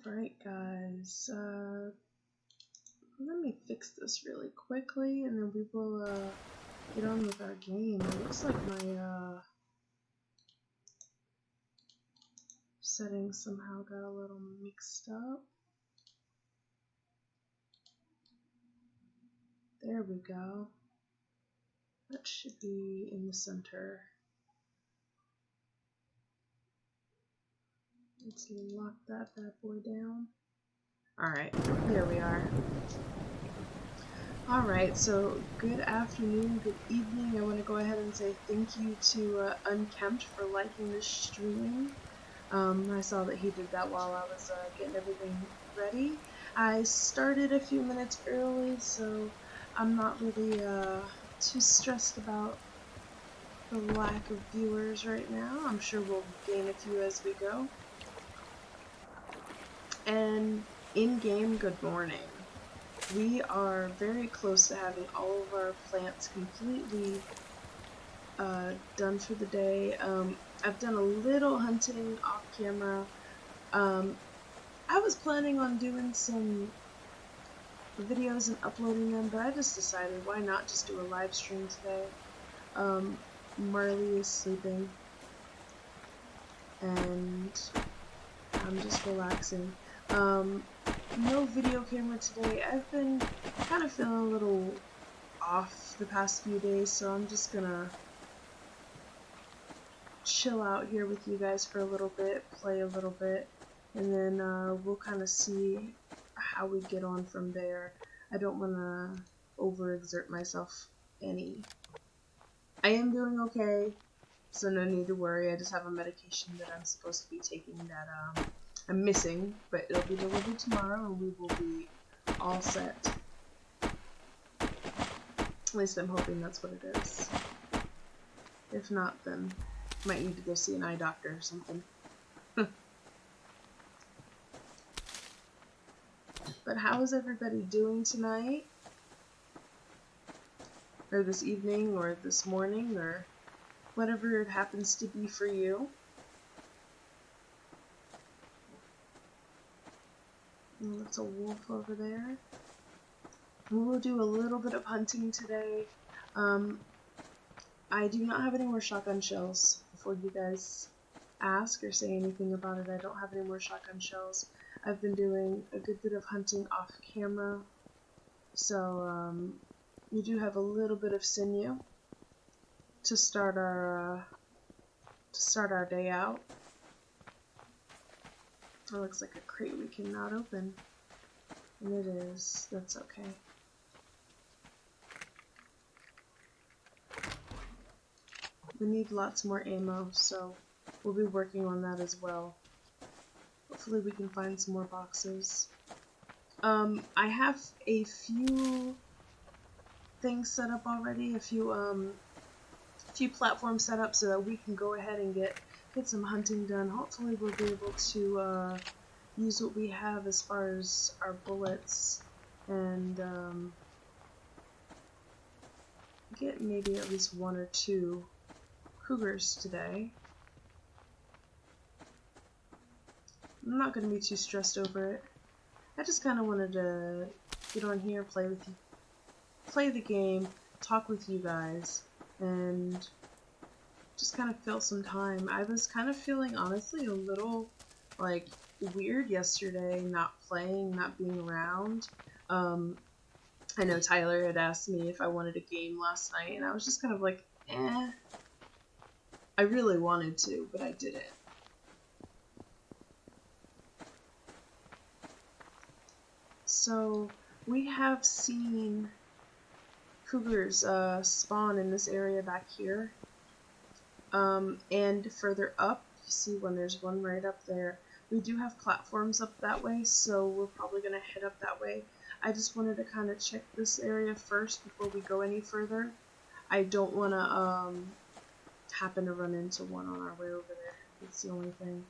Alright guys, let me fix this really quickly and then we will get on with our game. It looks like my settings somehow got a little mixed up. There we go. That should be in the center. Let's lock that bad boy down. Alright, here we are. Alright, so good afternoon, good evening. I want to go ahead and say thank you to Unkempt for liking this stream. I saw that he did that while I was getting everything ready. I started a few minutes early, so I'm not really too stressed about the lack of viewers right now. I'm sure we'll gain a few as we go. And in-game, good morning. We are very close to having all of our plants completely done for the day. I've done a little hunting off camera. I was planning on doing some videos and uploading them, but I just decided why not just do a live stream today. Marley is sleeping and I'm just relaxing. No video camera today. I've been kind of feeling a little off the past few days, so I'm just gonna chill out here with you guys for a little bit, play a little bit, and then we'll kind of see how we get on from there. I don't want to overexert myself any. I am doing okay, so no need to worry. I just have a medication that I'm supposed to be taking that I'm missing, but it'll be delivered tomorrow and we will be all set. At least I'm hoping that's what it is. If not, then I might need to go see an eye doctor or something. But how is everybody doing tonight? Or this evening, or this morning, or whatever it happens to be for you? And that's a wolf over there. We will do a little bit of hunting today. I do not have any more shotgun shells. Before you guys ask or say anything about it, I don't have any more shotgun shells. I've been doing a good bit of hunting off camera, so we do have a little bit of sinew to start our day out. It looks like a crate we cannot open, and it is. That's okay. We need lots more ammo, so we'll be working on that as well. Hopefully we can find some more boxes. I have a few things set up already, a few platforms set up so that we can go ahead and get some hunting done. Hopefully we'll be able to use what we have as far as our bullets and get maybe at least one or two cougars today. I'm not going to be too stressed over it. I just kind of wanted to get on here, play with you, play the game, talk with you guys, and just kind of fill some time. I was kind of feeling, honestly, a little, like, weird yesterday, not playing, not being around. I know Tyler had asked me if I wanted a game last night, and I was just kind of like, eh. I really wanted to, but I didn't. So, we have seen cougars spawn in this area back here. And further up, you see when there's one right up there. We do have platforms up that way, so we're probably going to head up that way. I just wanted to kind of check this area first before we go any further. I don't want to happen to run into one on our way over there. That's the only thing.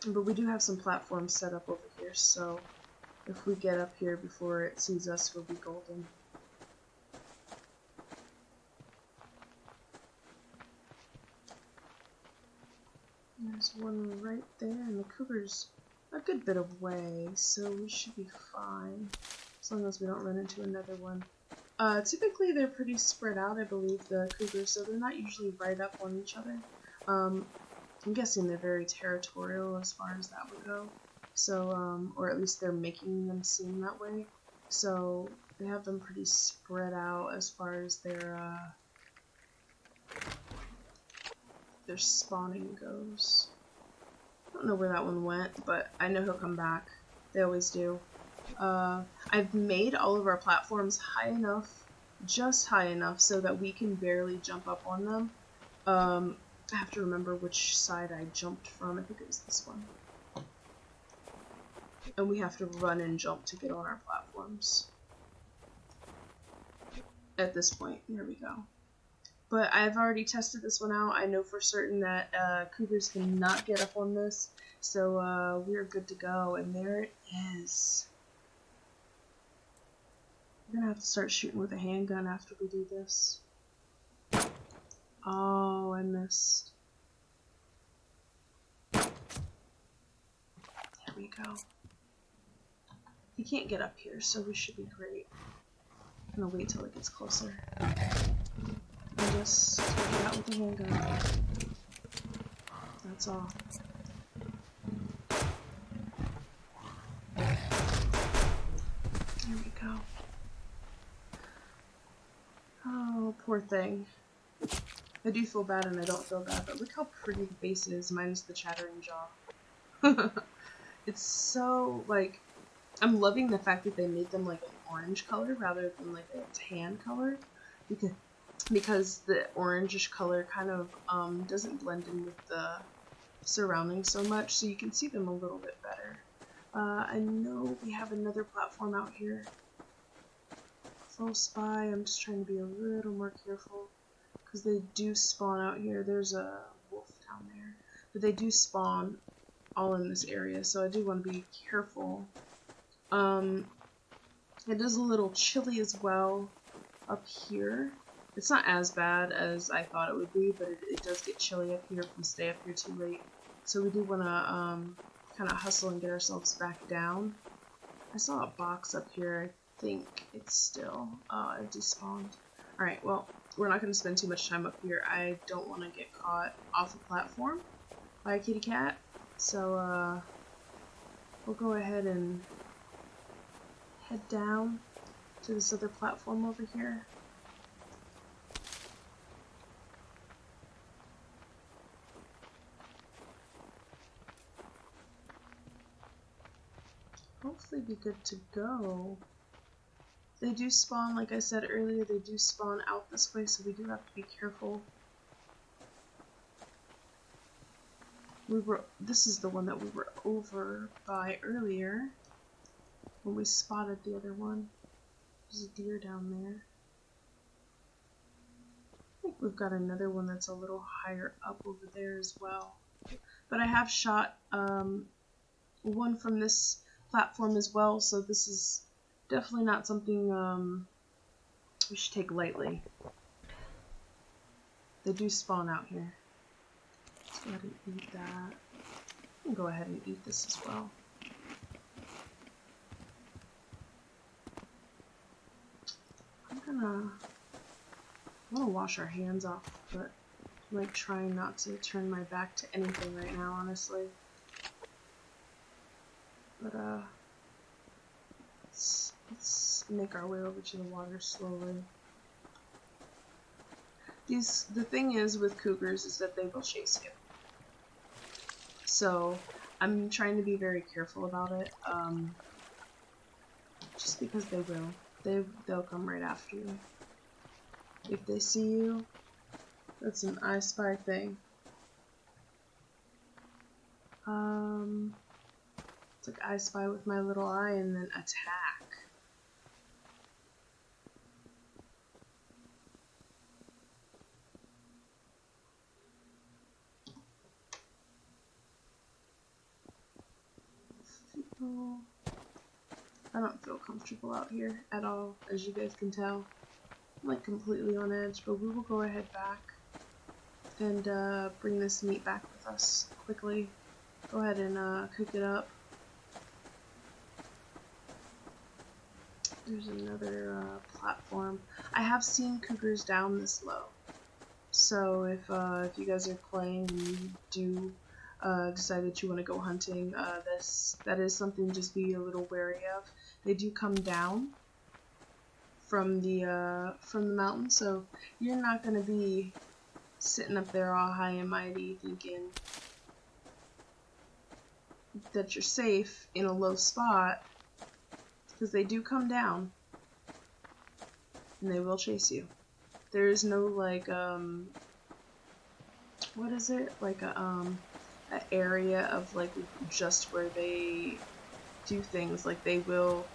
But we do have some platforms set up over here, so if we get up here before it sees us, we'll be golden. There's one right there, and the cougar's a good bit away, so we should be fine. As long as we don't run into another one. Typically they're pretty spread out, I believe, the cougars, so they're not usually right up on each other. I'm guessing they're very territorial as far as that would go. So, or at least they're making them seem that way. So, they have them pretty spread out as far as their spawning goes. I don't know where that one went, but I know he'll come back. They always do. I've made all of our platforms high enough, just high enough, so that we can barely jump up on them. I have to remember which side I jumped from. I think it was this one. And we have to run and jump to get on our platforms. At this point, there we go. But I've already tested this one out. I know for certain that cougars cannot get up on this, so we're good to go. And there it is. We're gonna have to start shooting with a handgun after we do this. Oh, I missed. There we go. He can't get up here, so we should be great. I'm gonna wait till it gets closer. And just take it out with the handgun. That's all. There we go. Oh, poor thing. I do feel bad and I don't feel bad, but look how pretty the face is, minus the chattering jaw. It's so, like, I'm loving the fact that they made them like an orange color rather than like a tan color, because the orangish color kind of doesn't blend in with the surroundings so much, so you can see them a little bit better. I know we have another platform out here. Full spy, I'm just trying to be a little more careful, because they do spawn out here. There's a wolf down there, but they do spawn all in this area, so I do want to be careful. It is a little chilly as well up here. It's not as bad as I thought it would be, but it does get chilly up here if we stay up here too late. So we do want to kind of hustle and get ourselves back down. I saw a box up here. I think it's still it despawned. Alright, well, we're not going to spend too much time up here. I don't want to get caught off the platform by a kitty cat. So we'll go ahead and head down to this other platform over here. Hopefully be good to go. They do spawn, like I said earlier, they do spawn out this way, so we do have to be careful. This is the one that we were over by earlier when we spotted the other one. There's a deer down there. I think we've got another one that's a little higher up over there as well. But I have shot one from this platform as well, so this is definitely not something we should take lightly. They do spawn out here. Let's go ahead and eat that. I can go ahead and eat this as well. I'm gonna wash our hands off, but I'm like trying not to turn my back to anything right now, honestly. But let's make our way over to the water slowly. The thing is with cougars is that they will chase you. So I'm trying to be very careful about it. Just because they will. They'll come right after you. If they see you, that's an I Spy thing. It's like I Spy with my little eye and then attack. I don't feel comfortable out here at all, as you guys can tell. I'm like completely on edge, but we will go ahead back. and bring this meat back with us quickly. Go ahead and cook it up. There's another platform. I have seen cougars down this low. So if you guys are playing and you do decide that you want to go hunting, that is something just be a little wary of. They do come down from the mountain, so you're not gonna be sitting up there all high and mighty thinking that you're safe in a low spot, because they do come down and they will chase you. There is no like what is it, like an area of like just where they do things. Like they will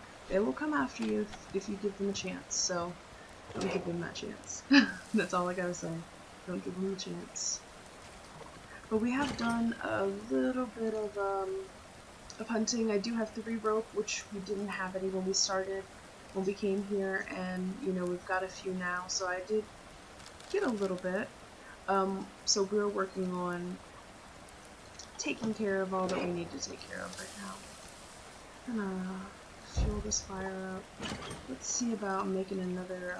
come after you if you give them a chance. So don't give them that chance. That's all I gotta say. Don't give them a chance. But we have done a little bit of hunting. I do have 3 rope, which we didn't have any when we started, when we came here, and you know, we've got a few now, so I did get a little bit. So we're working on taking care of all that we need to take care of right now. I'm gonna fuel this fire up. Let's see about making another,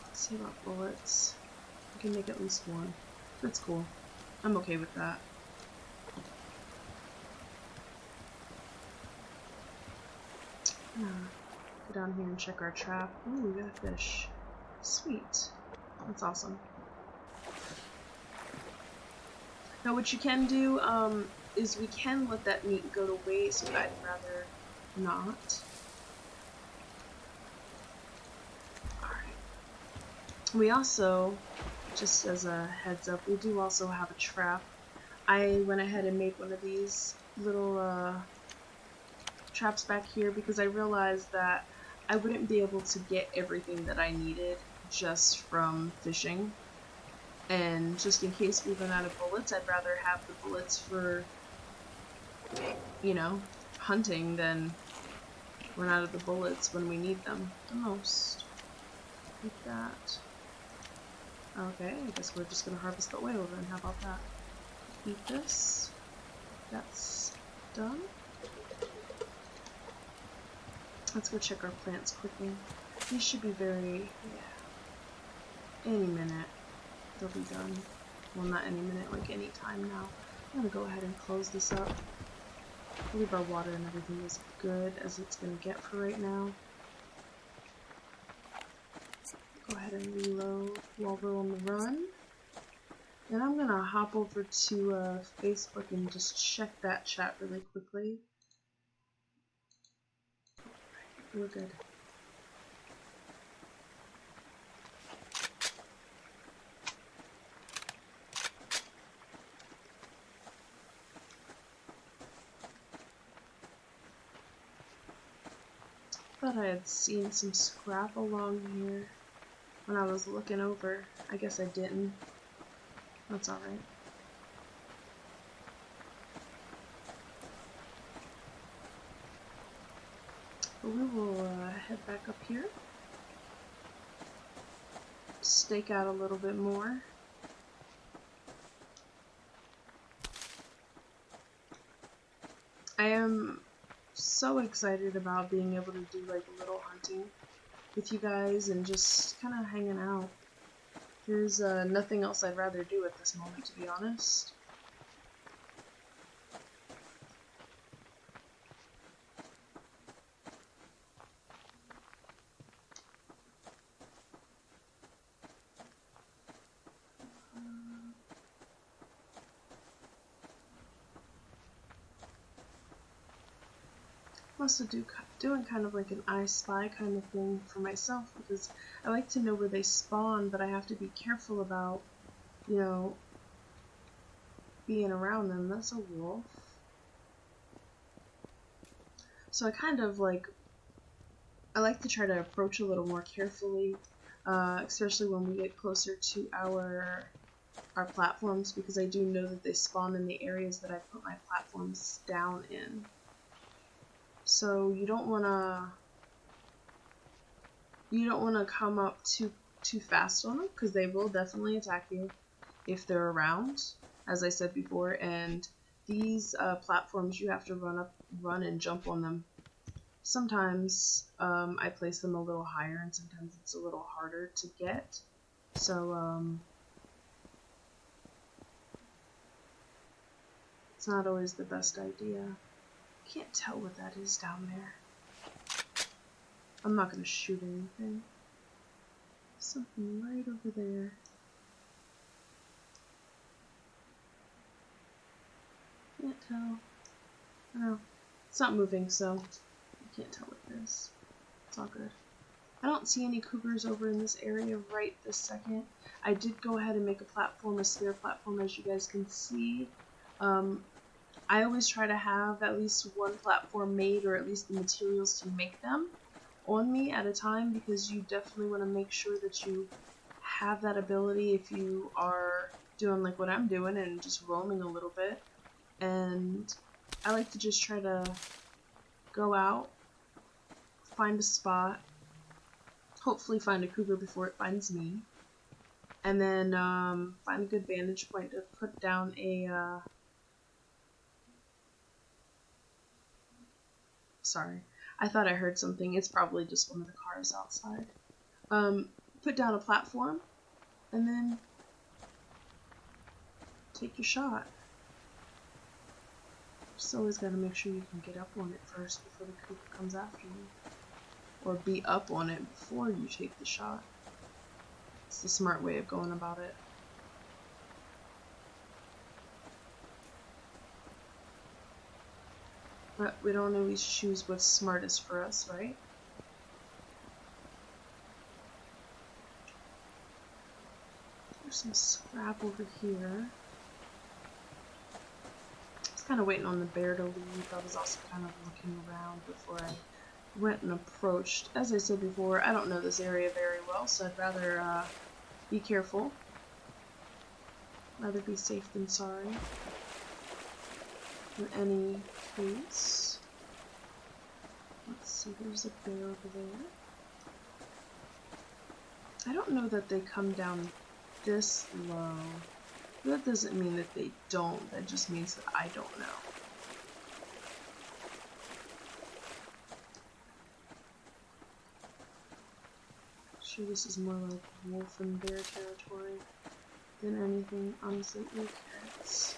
let's see about bullets. We can make at least 1. That's cool. I'm okay with that. Go down here and check our trap. Ooh, we got a fish. Sweet. That's awesome. Now what you can do, is we can let that meat go to waste, but I'd rather not. Alright. We also, just as a heads up, we do also have a trap. I went ahead and made one of these little traps back here because I realized that I wouldn't be able to get everything that I needed just from fishing. And just in case we run out of bullets, I'd rather have the bullets for, you know, hunting than run out of the bullets when we need them the most. Like that. Okay, I guess we're just gonna harvest the oil then. How about that? Eat this. That's done. Let's go check our plants quickly. These should be very, yeah, any minute they'll be done. Well, not any minute, like any time now. I'm gonna go ahead and close this up. I believe our water and everything is good as it's gonna get for right now. Go ahead and reload while we're on the run. And I'm gonna hop over to Facebook and just check that chat really quickly. We're good. Thought I had seen some scrap along here when I was looking over. I guess I didn't. That's alright. But we will head back up here. Stake out a little bit more. I am so excited about being able to do like a little hunting with you guys and just kind of hanging out. There's nothing else I'd rather do at this moment, to be honest. I'm also doing kind of like an I Spy kind of thing for myself because I like to know where they spawn, but I have to be careful about, you know, being around them. That's a wolf. So I kind of like, I like to try to approach a little more carefully, especially when we get closer to our platforms, because I do know that they spawn in the areas that I put my platforms down in. So you don't wanna come up too too fast on them, because they will definitely attack you if they're around, as I said before. And these platforms, you have to run and jump on them. Sometimes I place them a little higher, and sometimes it's a little harder to get. So it's not always the best idea. Can't tell what that is down there. I'm not gonna shoot anything. Something right over there. Can't tell. I don't know. It's not moving, so I can't tell what it is. It's all good. I don't see any cougars over in this area right this second. I did go ahead and make a platform, a stair platform, as you guys can see. I always try to have at least one platform made, or at least the materials to make them, on me at a time, because you definitely want to make sure that you have that ability if you are doing like what I'm doing and just roaming a little bit. And I like to just try to go out, find a spot, hopefully find a cougar before it finds me, and then find a good vantage point to put down a sorry, I thought I heard something. It's probably just one of the cars outside. Put down a platform, and then take your shot. Just always gotta make sure you can get up on it first before the cougar comes after you. Or be up on it before you take the shot. It's the smart way of going about it. But we don't always choose what's smartest for us, right? There's some scrap over here. I was kind of waiting on the bear to leave. I was also kind of looking around before I went and approached. As I said before, I don't know this area very well, so I'd rather be careful. Rather be safe than sorry. In any case, let's see, there's a bear over there. I don't know that they come down this low. That doesn't mean that they don't, that just means that I don't know. Sure, this is more like wolf and bear territory than anything. Honestly, who cares?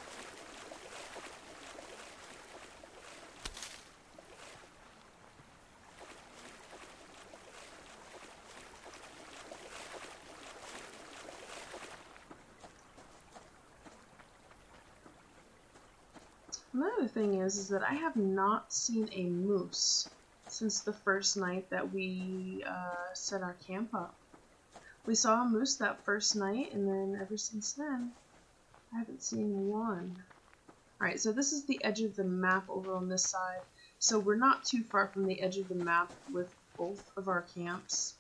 Another thing is that I have not seen a moose since the first night that we set our camp up. We saw a moose that first night, and then ever since then, I haven't seen one. Alright, so this is the edge of the map over on this side. So we're not too far from the edge of the map with both of our camps.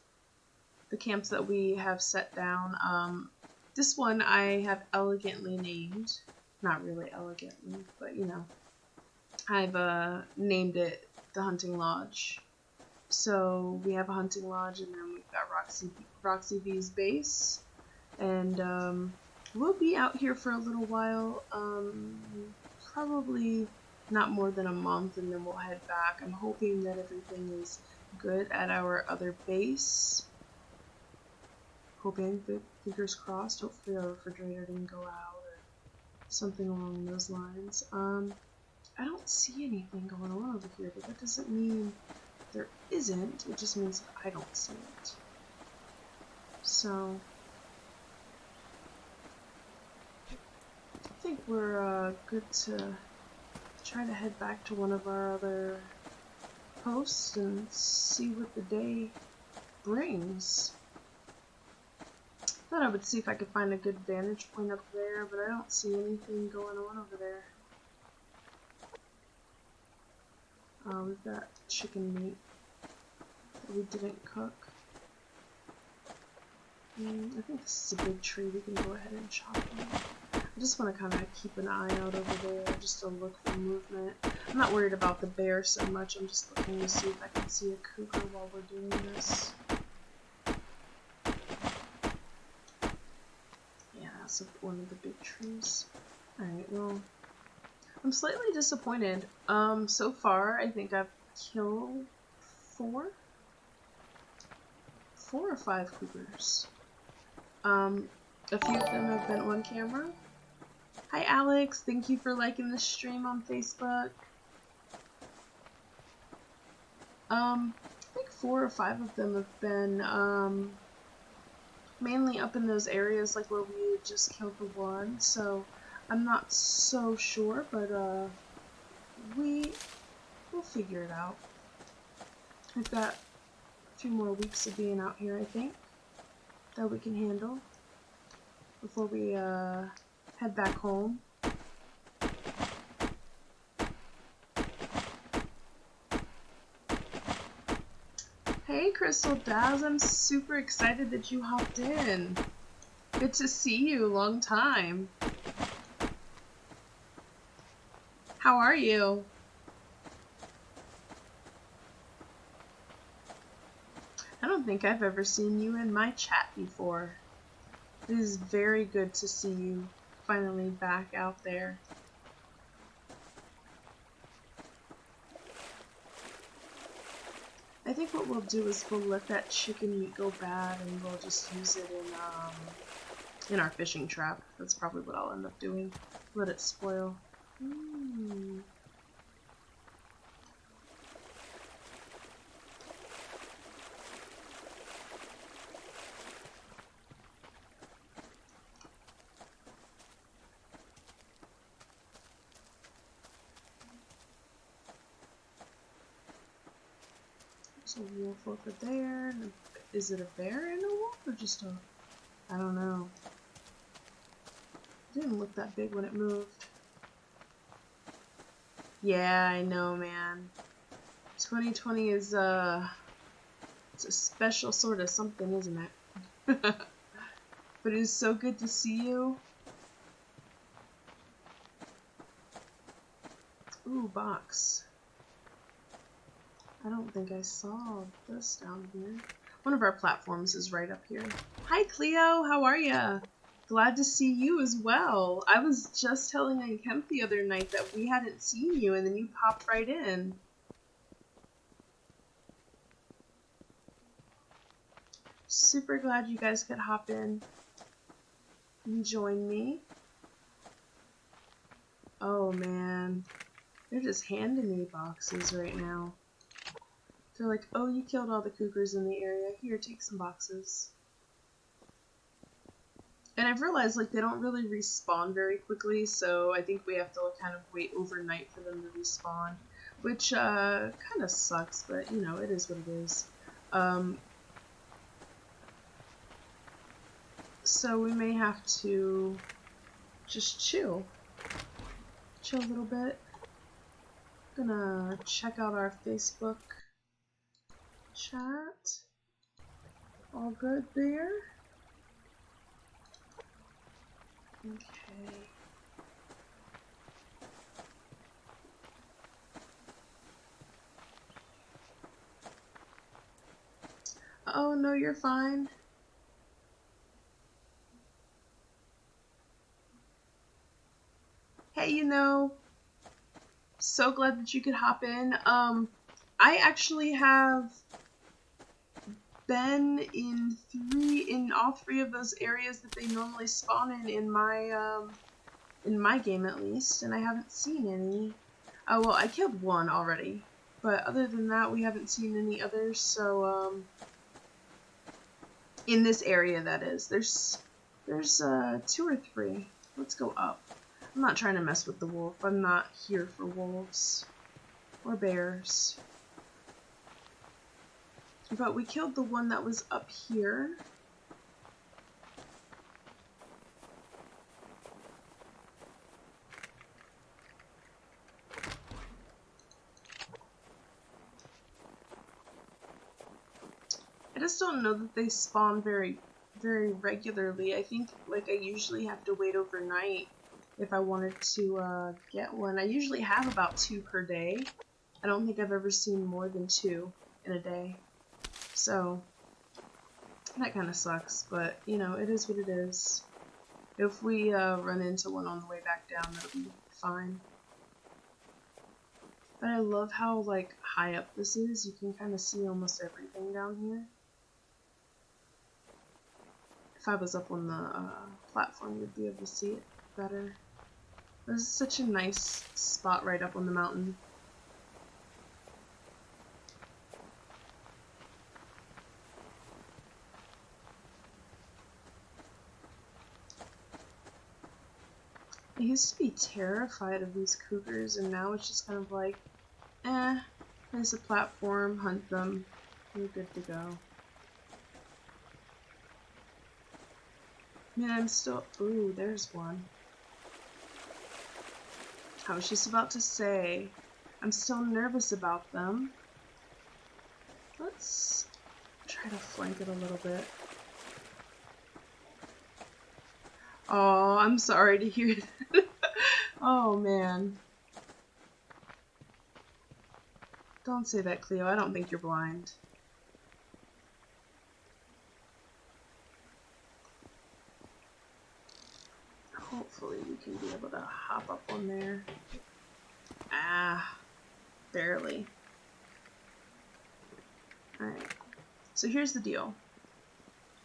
The camps that we have set down. This one I have elegantly named. Not really elegantly, but you know. I've named it the Hunting Lodge. So we have a hunting lodge, and then we've got Roxy V's base. And we'll be out here for a little while. Probably not more than a month, and then we'll head back. I'm hoping that everything is good at our other base. Hoping, fingers crossed, hopefully our refrigerator didn't go out or something along those lines. I don't see anything going on over here, but that doesn't mean there isn't. It just means that I don't see it. So I think we're good to try to head back to one of our other posts and see what the day brings. Thought I would see if I could find a good vantage point up there, but I don't see anything going on over there. We've got chicken meat that we didn't cook. I think this is a big tree we can go ahead and chop on. I just want to kind of keep an eye out over there, just to look for movement. I'm not worried about the bear so much, I'm just looking to see if I can see a cougar while we're doing this. trunks of one of the big trees. Alright, well, I'm slightly disappointed. So far, I think I've killed 4 or 5 cougars. A few of them have been on camera. Hi Alex, thank you for liking the stream on Facebook. I think 4 or 5 of them have been, mainly up in those areas like where we just killed the one, so I'm not so sure, but we'll figure it out. We've got a few more weeks of being out here, I think, that we can handle before we head back home. Hey Crystal Daz, I'm super excited that you hopped in. Good to see you, long time. How are you? I don't think I've ever seen you in my chat before. It is very good to see you finally back out there. I think what we'll do is we'll let that chicken meat go bad and we'll just use it in our fishing trap. That's probably what I'll end up doing. Let it spoil. There's a wolf over there. Is it a bear and a wolf or just a... I don't know. It didn't look that big when it moved. Yeah, I know, man. 2020 is, it's a special sort of something, isn't it? But it is so good to see you. Ooh, box. I don't think I saw this down here. One of our platforms is right up here. Hi, Cleo. How are ya? Glad to see you as well. I was just telling Unkempt the other night that we hadn't seen you, and then you popped right in. Super glad you guys could hop in and join me. Oh, man. They're just handing me boxes right now. They're like, oh, you killed all the cougars in the area. Here, take some boxes. And I've realized, like, they don't really respawn very quickly, so I think we have to kind of wait overnight for them to respawn. Which, kind of sucks, but, you know, it is what it is. So we may have to just chill. Chill a little bit. Gonna check out our Facebook chat. All good there? Okay. Oh, no, you're fine. Hey, you know, so glad that you could hop in. I actually have been in all 3 of those areas that they normally spawn in my game at least, and I haven't seen any. Oh, well, I killed 1 already, but other than that, we haven't seen any others, so, in this area, that is. There's 2 or 3. Let's go up. I'm not trying to mess with the wolf. I'm not here for wolves. Or bears. But we killed the one that was up here. I just don't know that they spawn very regularly. I think, like, I usually have to wait overnight if I wanted to get one. I usually have about 2 per day. I don't think I've ever seen more than 2 in a day. So, that kind of sucks, but, you know, it is what it is. If we run into one on the way back down, that'll be fine. But I love how like high up this is. You can kind of see almost everything down here. If I was up on the platform, you'd be able to see it better. This is such a nice spot right up on the mountain. I used to be terrified of these cougars, and now it's just kind of like, there's a platform, hunt them, you're good to go. Man, I'm still, ooh, there's one. I was just about to say, I'm still nervous about them. Let's try to flank it a little bit. Oh, I'm sorry to hear that. Oh, man. Don't say that, Cleo. I don't think you're blind. Hopefully we can be able to hop up on there. Ah, barely. Alright, so here's the deal.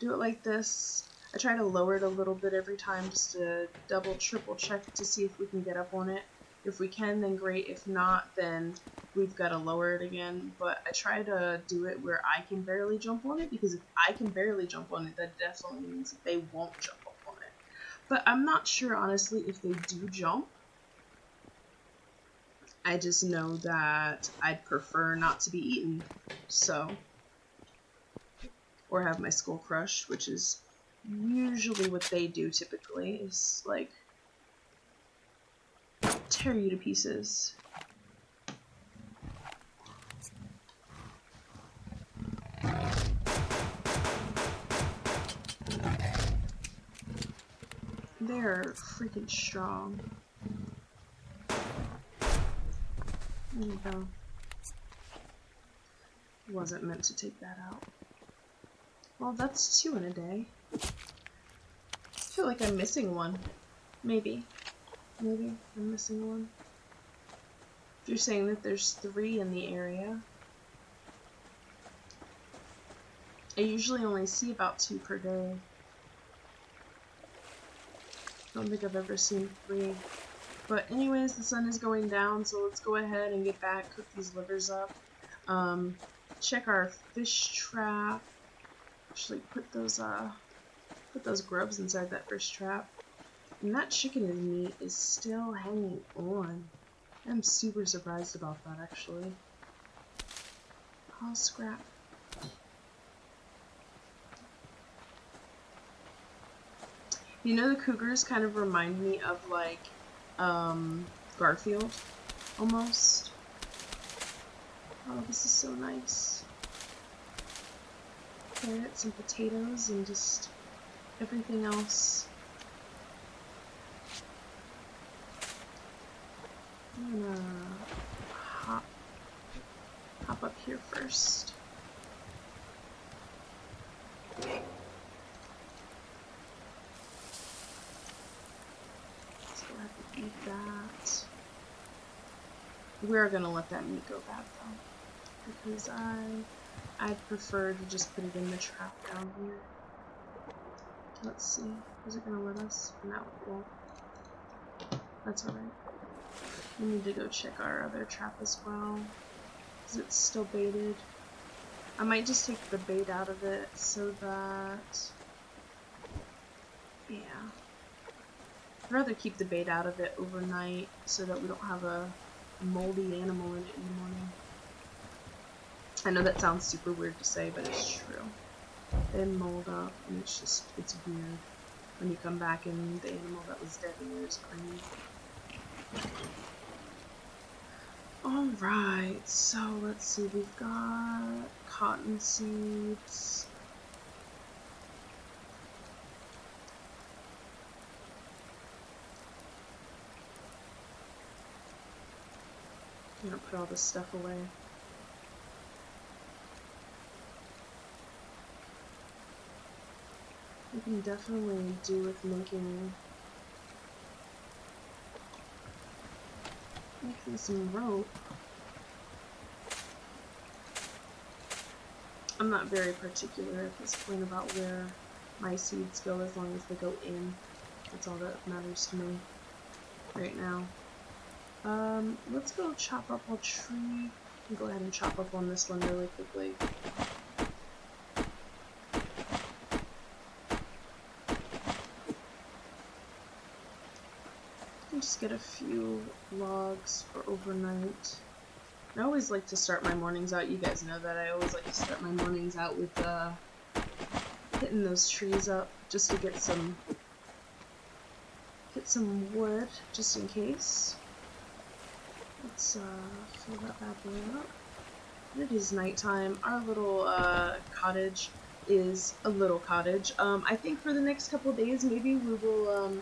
Do it like this. I try to lower it a little bit every time just to double, triple check to see if we can get up on it. If we can, then great. If not, then we've got to lower it again. But I try to do it where I can barely jump on it, because if I can barely jump on it, that definitely means that they won't jump up on it. But I'm not sure, honestly, if they do jump. I just know that I'd prefer not to be eaten, so. Or have my skull crushed, which is usually what they do typically, is like tear you to pieces. They're freaking strong. There you go. Wasn't meant to take that out. Well, that's 2 in a day. I feel like I'm missing one. Maybe. Maybe I'm missing one. If you're saying that there's 3 in the area. I usually only see about 2 per day. Don't think I've ever seen 3. But anyways, the sun is going down, so let's go ahead and get back, cook these livers up. Check our fish trap. Actually put those grubs inside that fish trap. And that chicken meat is still hanging on. I'm super surprised about that, actually. I'll scrap. You know, the cougars kind of remind me of, like, Garfield, almost. Oh, this is so nice. Carrots and potatoes and just everything else. I'm gonna hop up here first. Okay. Let's go ahead and eat that. We're gonna let that meat go bad though, because I'd prefer to just put it in the trap down here. Let's see. Is it gonna let us? No, it won't. That's alright. We need to go check our other trap as well. Because it's still baited. I might just take the bait out of it so that... Yeah. I'd rather keep the bait out of it overnight so that we don't have a moldy animal in it in the morning. I know that sounds super weird to say, but it's true. They mold up, and it's weird when you come back and the animal that was dead in there is green. Alright, so let's see, we've got cotton seeds. I'm gonna put all this stuff away. we can definitely do with making some rope. I'm not very particular at this point about where my seeds go, as long as they go in. That's all that matters to me right now. Let's go chop up a tree. Go ahead and chop up on this one really quickly. Just get a few logs for overnight. I always like to start my mornings out, you guys know that, I always like to start my mornings out with hitting those trees up just to get some wood, just in case. Let's fill that bad boy up. It is nighttime. Our little cottage is a little cottage. I think for the next couple days maybe we will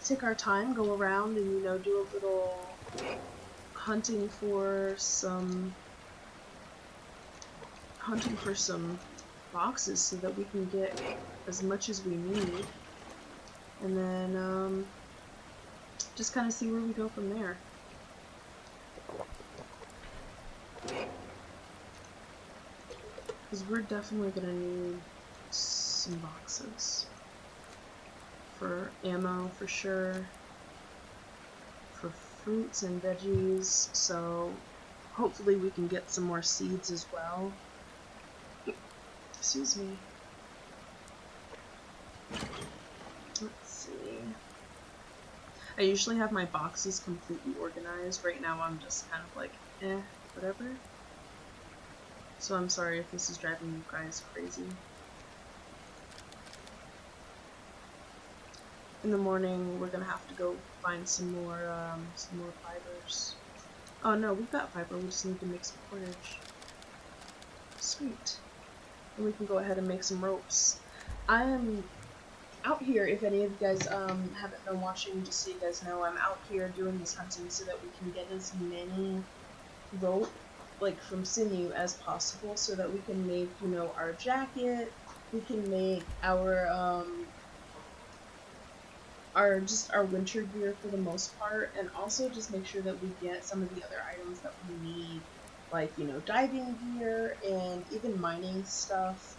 take our time, go around and, you know, do a little hunting for some boxes so that we can get as much as we need, and then just kind of see where we go from there. Because we're definitely gonna need some boxes for ammo for sure, for fruits and veggies, so hopefully we can get some more seeds as well. Excuse me. Let's see. I usually have my boxes completely organized. Right now I'm just kind of like, whatever. So I'm sorry if this is driving you guys crazy. In the morning we're gonna have to go find some more fibers. Oh no, we've got fiber, we just need to make some porridge. Sweet. And we can go ahead and make some ropes. I am out here, if any of you guys haven't been watching, just so you guys know, I'm out here doing this hunting so that we can get as many rope, like from sinew, as possible, so that we can make, you know, our jacket, we can make our winter gear for the most part, and also just make sure that we get some of the other items that we need, like, you know, diving gear and even mining stuff.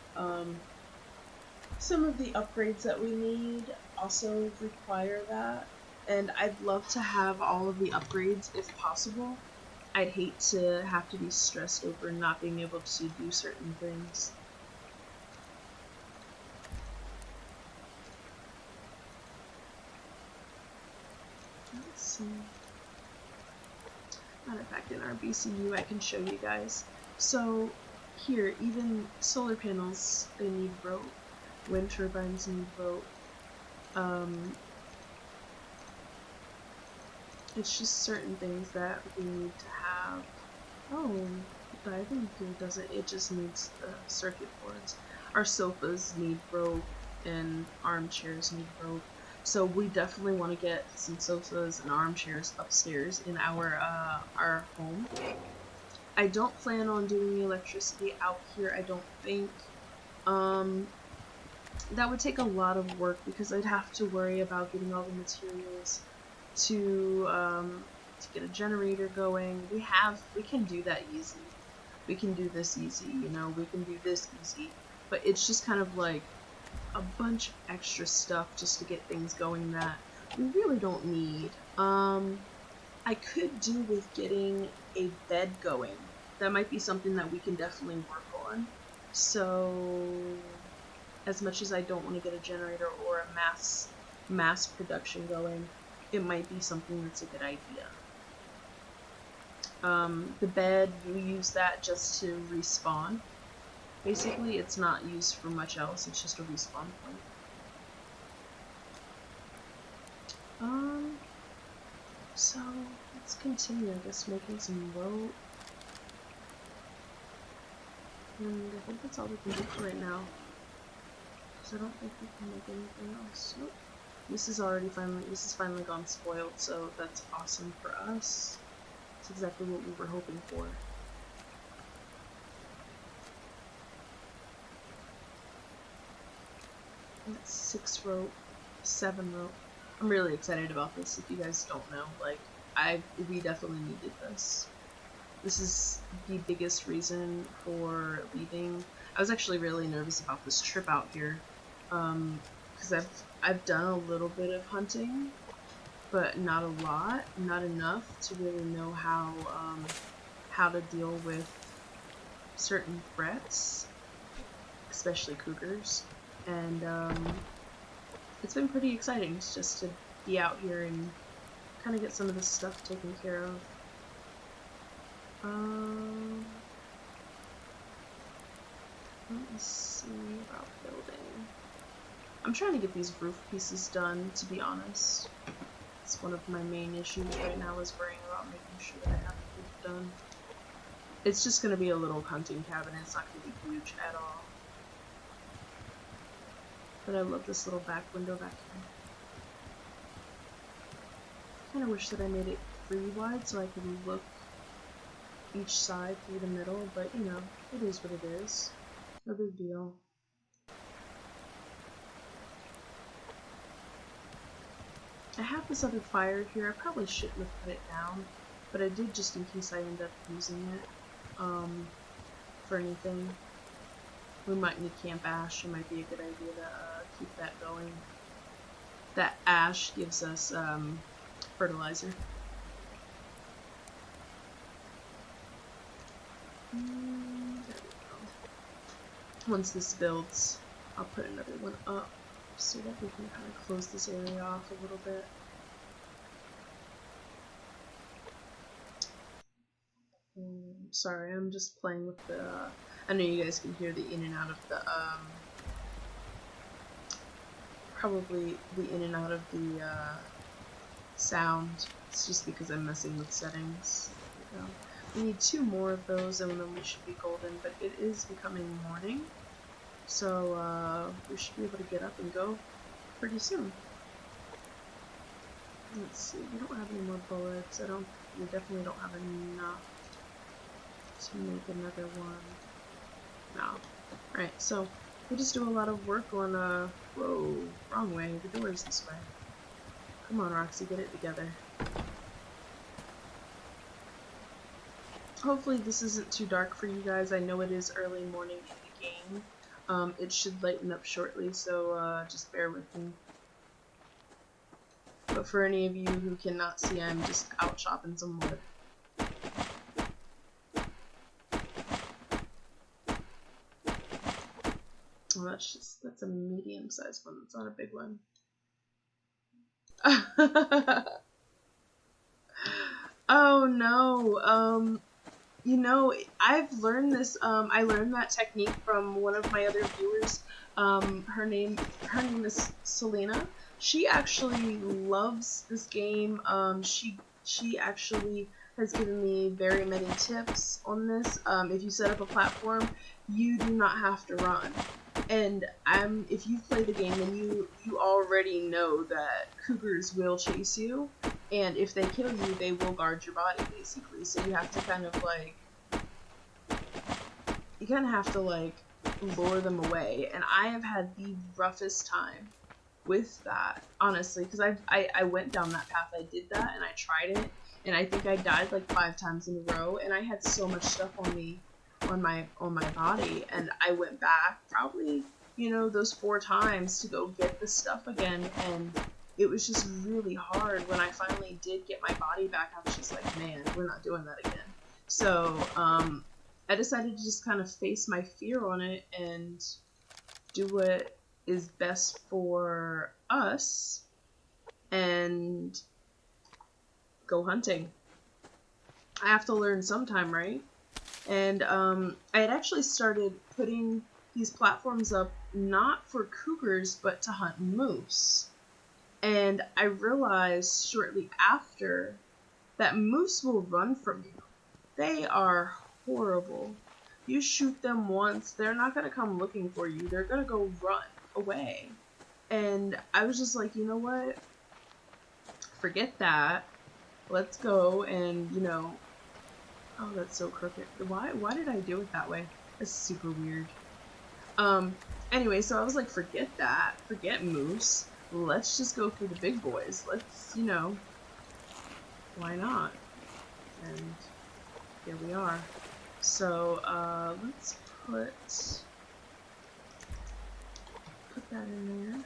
Some of the upgrades that we need also require that, and I'd love to have all of the upgrades if possible. I'd hate to have to be stressed over not being able to do certain things. Let's see. Matter of fact, in our BCU I can show you guys. So here, even solar panels, they need rope. Wind turbines need rope. It's just certain things that we need to have. Oh, diving gear doesn't, it just needs the circuit boards. Our sofas need rope and armchairs need rope. So we definitely want to get some sofas and armchairs upstairs in our home. I don't plan on doing the electricity out here, I don't think. That would take a lot of work because I'd have to worry about getting all the materials to get a generator going. We can do that easy. We can do this easy, you know, we can do this easy. But it's just kind of like a bunch of extra stuff just to get things going that we really don't need. I could do with getting a bed going. That might be something that we can definitely work on. So, as much as I don't want to get a generator or a mass production going, it might be something that's a good idea. The bed, you use that just to respawn. Basically, it's not used for much else, it's just a respawn point. So, let's continue, I guess, making some rope. And I think that's all we can do for right now. Because I don't think we can make anything else. Nope. This is finally gone spoiled, so that's awesome for us. It's exactly what we were hoping for. That's 6 rope, 7 rope. I'm really excited about this. If you guys don't know, like, we definitely needed this. This is the biggest reason for leaving. I was actually really nervous about this trip out here, because I've done a little bit of hunting, but not a lot, not enough to really know how to deal with certain threats, especially cougars, and it's been pretty exciting just to be out here and kind of get some of this stuff taken care of. Let me see about building. I'm trying to get these roof pieces done, to be honest. It's one of my main issues right now, is worrying about making sure that I have the roof done. It's just going to be a little hunting cabin. It's not going to be huge at all. But I love this little back window back here. I kind of wish that I made it 3 wide so I could look each side through the middle, but you know, it is what it is. No big deal. I have this other fire here. I probably shouldn't have put it down, but I did just in case I end up using it for anything. We might need camp ash. It might be a good idea to keep that going. That ash gives us fertilizer. There we go. Once this builds, I'll put another one up so that we can kind of close this area off a little bit. Sorry, I'm just playing with the, I know you guys can hear the in and out of the, probably the in and out of the, sound. It's just because I'm messing with settings. There we go. We need 2 more of those and then we should be golden, but it is becoming morning, so, we should be able to get up and go pretty soon. Let's see, we don't have any more bullets. We definitely don't have enough to make another one. No. Alright, so we just do a lot of work on, whoa, wrong way, the door is this way. Come on, Roxy, get it together. Hopefully this isn't too dark for you guys. I know it is early morning in the game. It should lighten up shortly, so, just bear with me. But for any of you who cannot see, I'm just out chopping some wood. Oh, that's a medium-sized one. That's not a big one. Oh no. You know, I've learned this. I learned that technique from one of my other viewers. Her name is Selena. She actually loves this game. She actually has given me very many tips on this. If you set up a platform, you do not have to run. And if you play the game, then you already know that cougars will chase you, and if they kill you, they will guard your body, basically. So you have to kind of like, lure them away. And I have had the roughest time with that, honestly, because I went down that path. I did that, and I tried it, and I think I died like 5 times in a row, and I had so much stuff on me. On my body, and I went back probably, you know, those 4 times to go get the stuff again, and it was just really hard. When I finally did get my body back, I was just like, man, we're not doing that again. So I decided to just kind of face my fear on it and do what is best for us and go hunting. I have to learn sometime, right? And I had actually started putting these platforms up not for cougars, but to hunt moose. And I realized shortly after that moose will run from you. They are horrible. You shoot them once, they're not going to come looking for you. They're going to go run away. And I was just like, you know what? Forget that. Let's go and, you know... Oh, that's so crooked. Why did I do it that way? That's super weird. Anyway, so I was like, forget that. Forget moose. Let's just go for the big boys. Let's, you know, why not? And here we are. So, let's put that in there.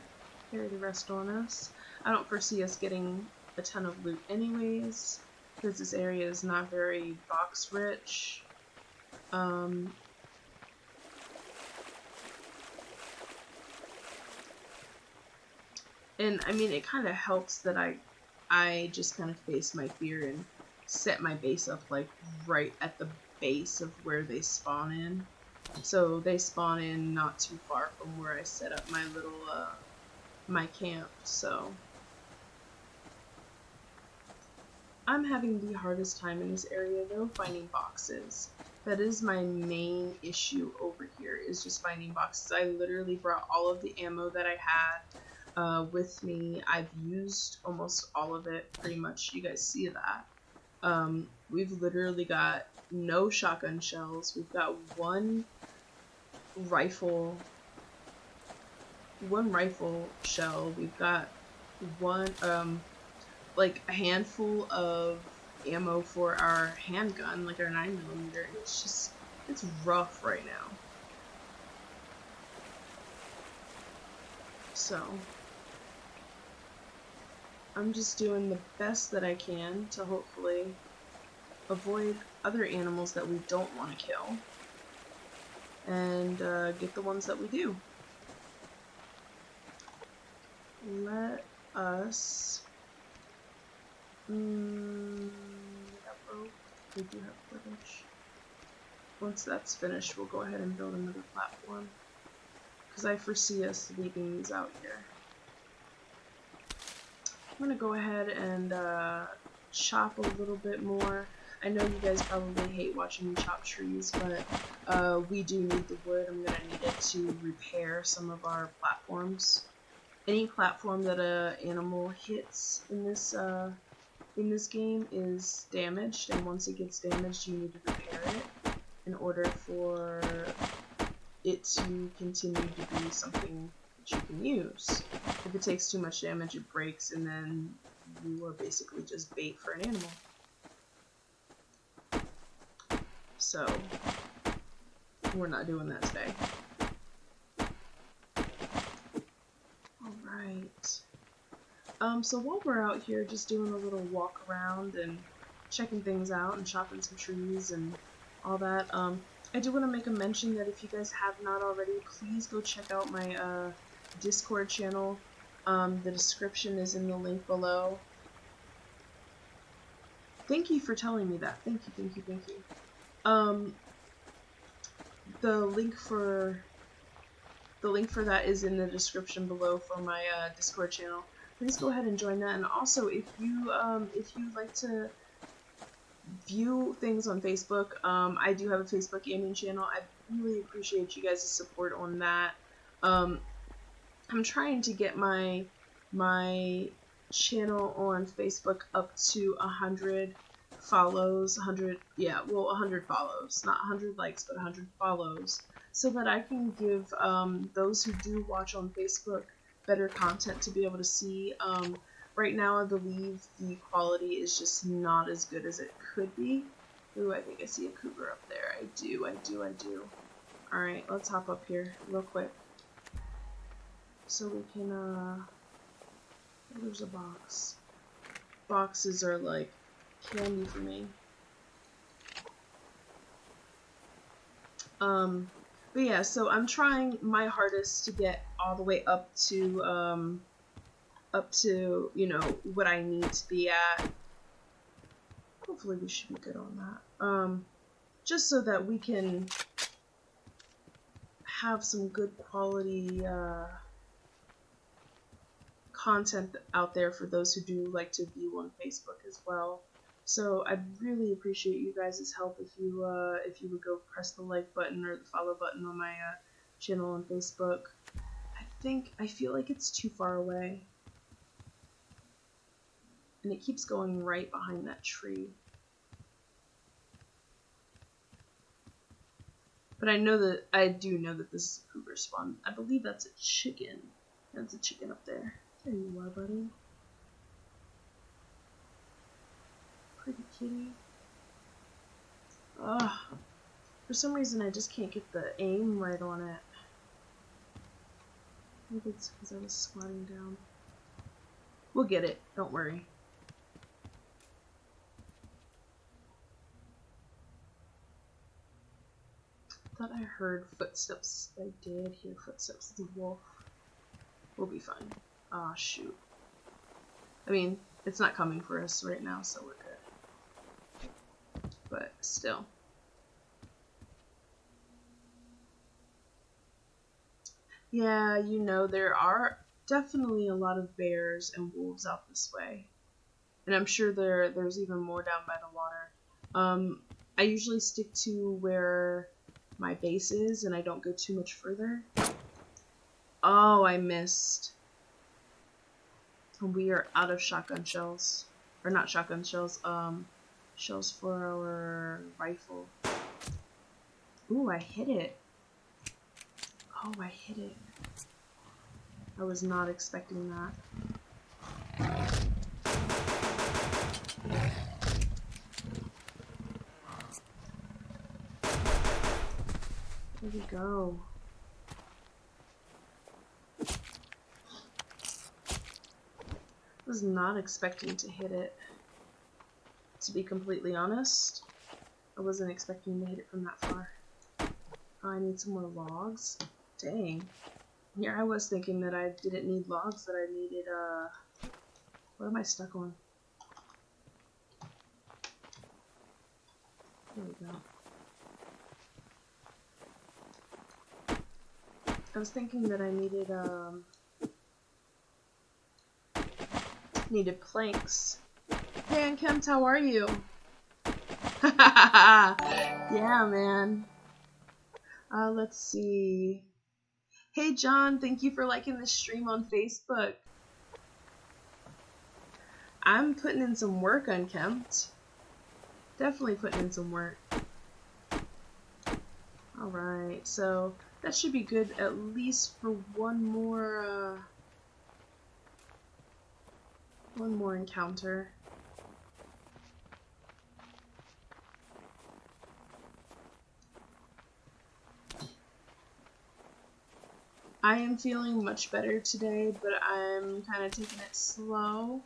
Carry the rest on us. I don't foresee us getting a ton of loot anyways, because this area is not very box rich. And I mean, it kind of helps that I just kind of face my fear and set my base up like right at the base of where they spawn in. So they spawn in not too far from where I set up my little my camp. So I'm having the hardest time in this area though finding boxes. That is my main issue over here, is just finding boxes. I literally brought all of the ammo that I had with me. I've used almost all of it, pretty much. You guys see that. We've literally got no shotgun shells. We've got one rifle shell. We've got one like a handful of ammo for our handgun, like our 9mm. It's rough right now. So I'm just doing the best that I can to hopefully avoid other animals that we don't want to kill and get the ones that we do. Let us we do have footage. Once that's finished, we'll go ahead and build another platform, because I foresee us leaving these out here. I'm gonna go ahead and chop a little bit more. I know you guys probably hate watching me chop trees, but we do need the wood. I'm gonna need it to repair some of our platforms. Any platform that a animal hits in this game is damaged, and once it gets damaged, you need to repair it in order for it to continue to be something that you can use. If it takes too much damage, it breaks, and then you are basically just bait for an animal. So, we're not doing that today. Alright. So while we're out here just doing a little walk around and checking things out and chopping some trees and all that, I do want to make a mention that if you guys have not already, please go check out my Discord channel. The description is in the link below. Thank you for telling me that. Thank you, thank you, thank you. The link for that is in the description below for my Discord channel. Please go ahead and join that. And also, if you like to view things on Facebook, I do have a Facebook gaming channel. I really appreciate you guys' support on that. I'm trying to get my channel on Facebook up to 100 follows, 100 follows, not 100 likes, but 100 follows, so that I can give those who do watch on Facebook better content to be able to see. Right now, I believe the quality is just not as good as it could be. Ooh, I think I see a cougar up there. I do. Alright, let's hop up here real quick. So we can, there's a box. Boxes are like candy for me. But yeah, so I'm trying my hardest to get all the way up to, you know, what I need to be at. Hopefully we should be good on that. Just so that we can have some good quality, content out there for those who do like to view on Facebook as well. So I'd really appreciate you guys' help if you would go press the like button or the follow button on my channel on Facebook. I feel like it's too far away, and it keeps going right behind that tree. But I do know that this is a cougar spawn. I believe that's a chicken. That's a chicken up there. There you are, buddy. Pretty kitty. Ugh. For some reason, I just can't get the aim right on it. Maybe it's because I was squatting down. We'll get it. Don't worry. Thought I heard footsteps. I did hear footsteps. The wolf. We'll be fine. Ah, shoot. I mean, it's not coming for us right now, so we're good. But still. Yeah, you know, there are definitely a lot of bears and wolves out this way. And I'm sure there's even more down by the water. I usually stick to where my base is, and I don't go too much further. Oh, I missed. We are out of shotgun shells. Or not shotgun shells, shells for our rifle. Ooh, I hit it. Oh, I hit it. I was not expecting that. There we go. Was not expecting to hit it. To be completely honest, I wasn't expecting to hit it from that far. Oh, I need some more logs. Dang. Here I was thinking that I didn't need logs, that I needed, what am I stuck on? There we go. I was thinking that I needed planks. Hey, Aunt Kempt, how are you? Yeah, man. Let's see. Hey, John, thank you for liking this stream on Facebook. I'm putting in some work, Unkempt. Definitely putting in some work. Alright, so that should be good at least for one more encounter. I am feeling much better today, but I'm kind of taking it slow.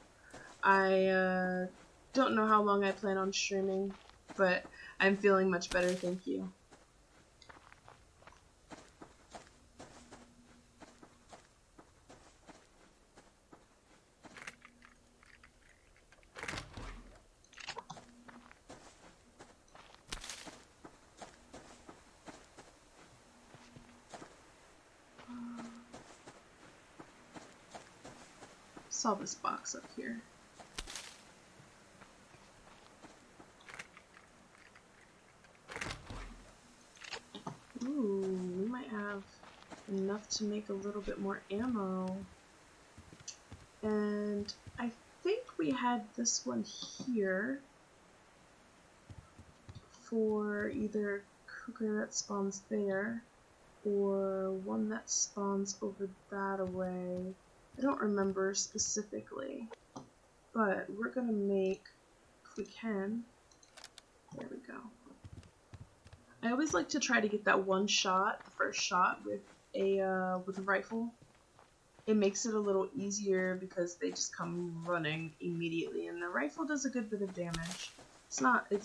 I don't know how long I plan on streaming, but I'm feeling much better, thank you. Saw this box up here. Ooh, we might have enough to make a little bit more ammo. And I think we had this one here for either cougar that spawns there or one that spawns over that away. I don't remember specifically, but we're gonna make, if we can, there we go. I always like to try to get that one shot, the first shot with a rifle. It makes it a little easier because they just come running immediately, and the rifle does a good bit of damage. It's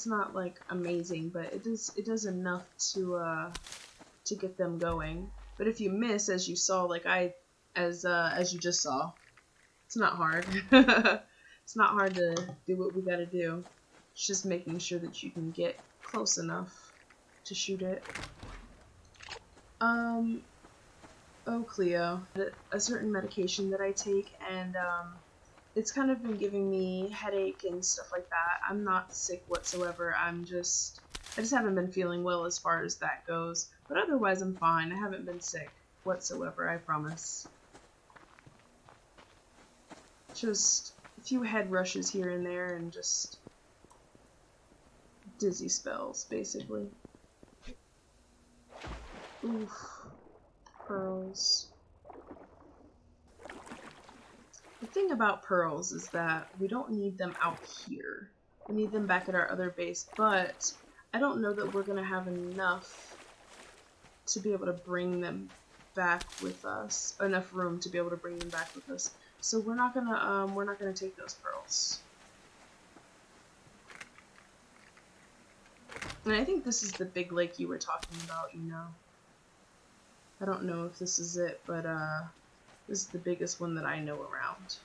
not like amazing, but it does enough to get them going. But if you miss, as you saw, like as you just saw, it's not hard. It's not hard to do what we gotta do. It's just making sure that you can get close enough to shoot it. Oh, Cleo, a certain medication that I take, and it's kind of been giving me headache and stuff like that. I'm not sick whatsoever. I just haven't been feeling well as far as that goes. But otherwise, I'm fine. I haven't been sick whatsoever, I promise. Just a few head rushes here and there, and just dizzy spells, basically. Oof. Pearls. The thing about pearls is that we don't need them out here. We need them back at our other base, but I don't know that we're gonna have enough to be able to bring them back with us. Enough room to be able to bring them back with us. So we're not gonna take those pearls. And I think this is the big lake you were talking about, you know. I don't know if this is it, but this is the biggest one that I know around.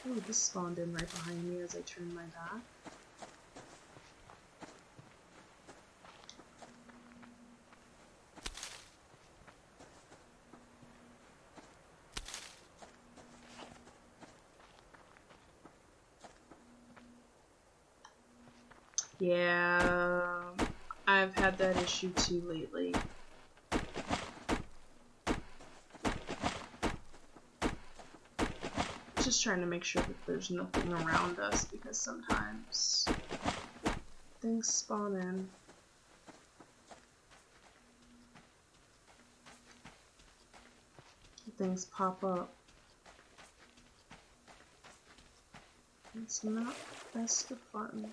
Oh, this spawned in right behind me as I turned my back. Yeah, I've had that issue too lately. Just trying to make sure that there's nothing around us, because sometimes things spawn in. Things pop up. It's not best of fun.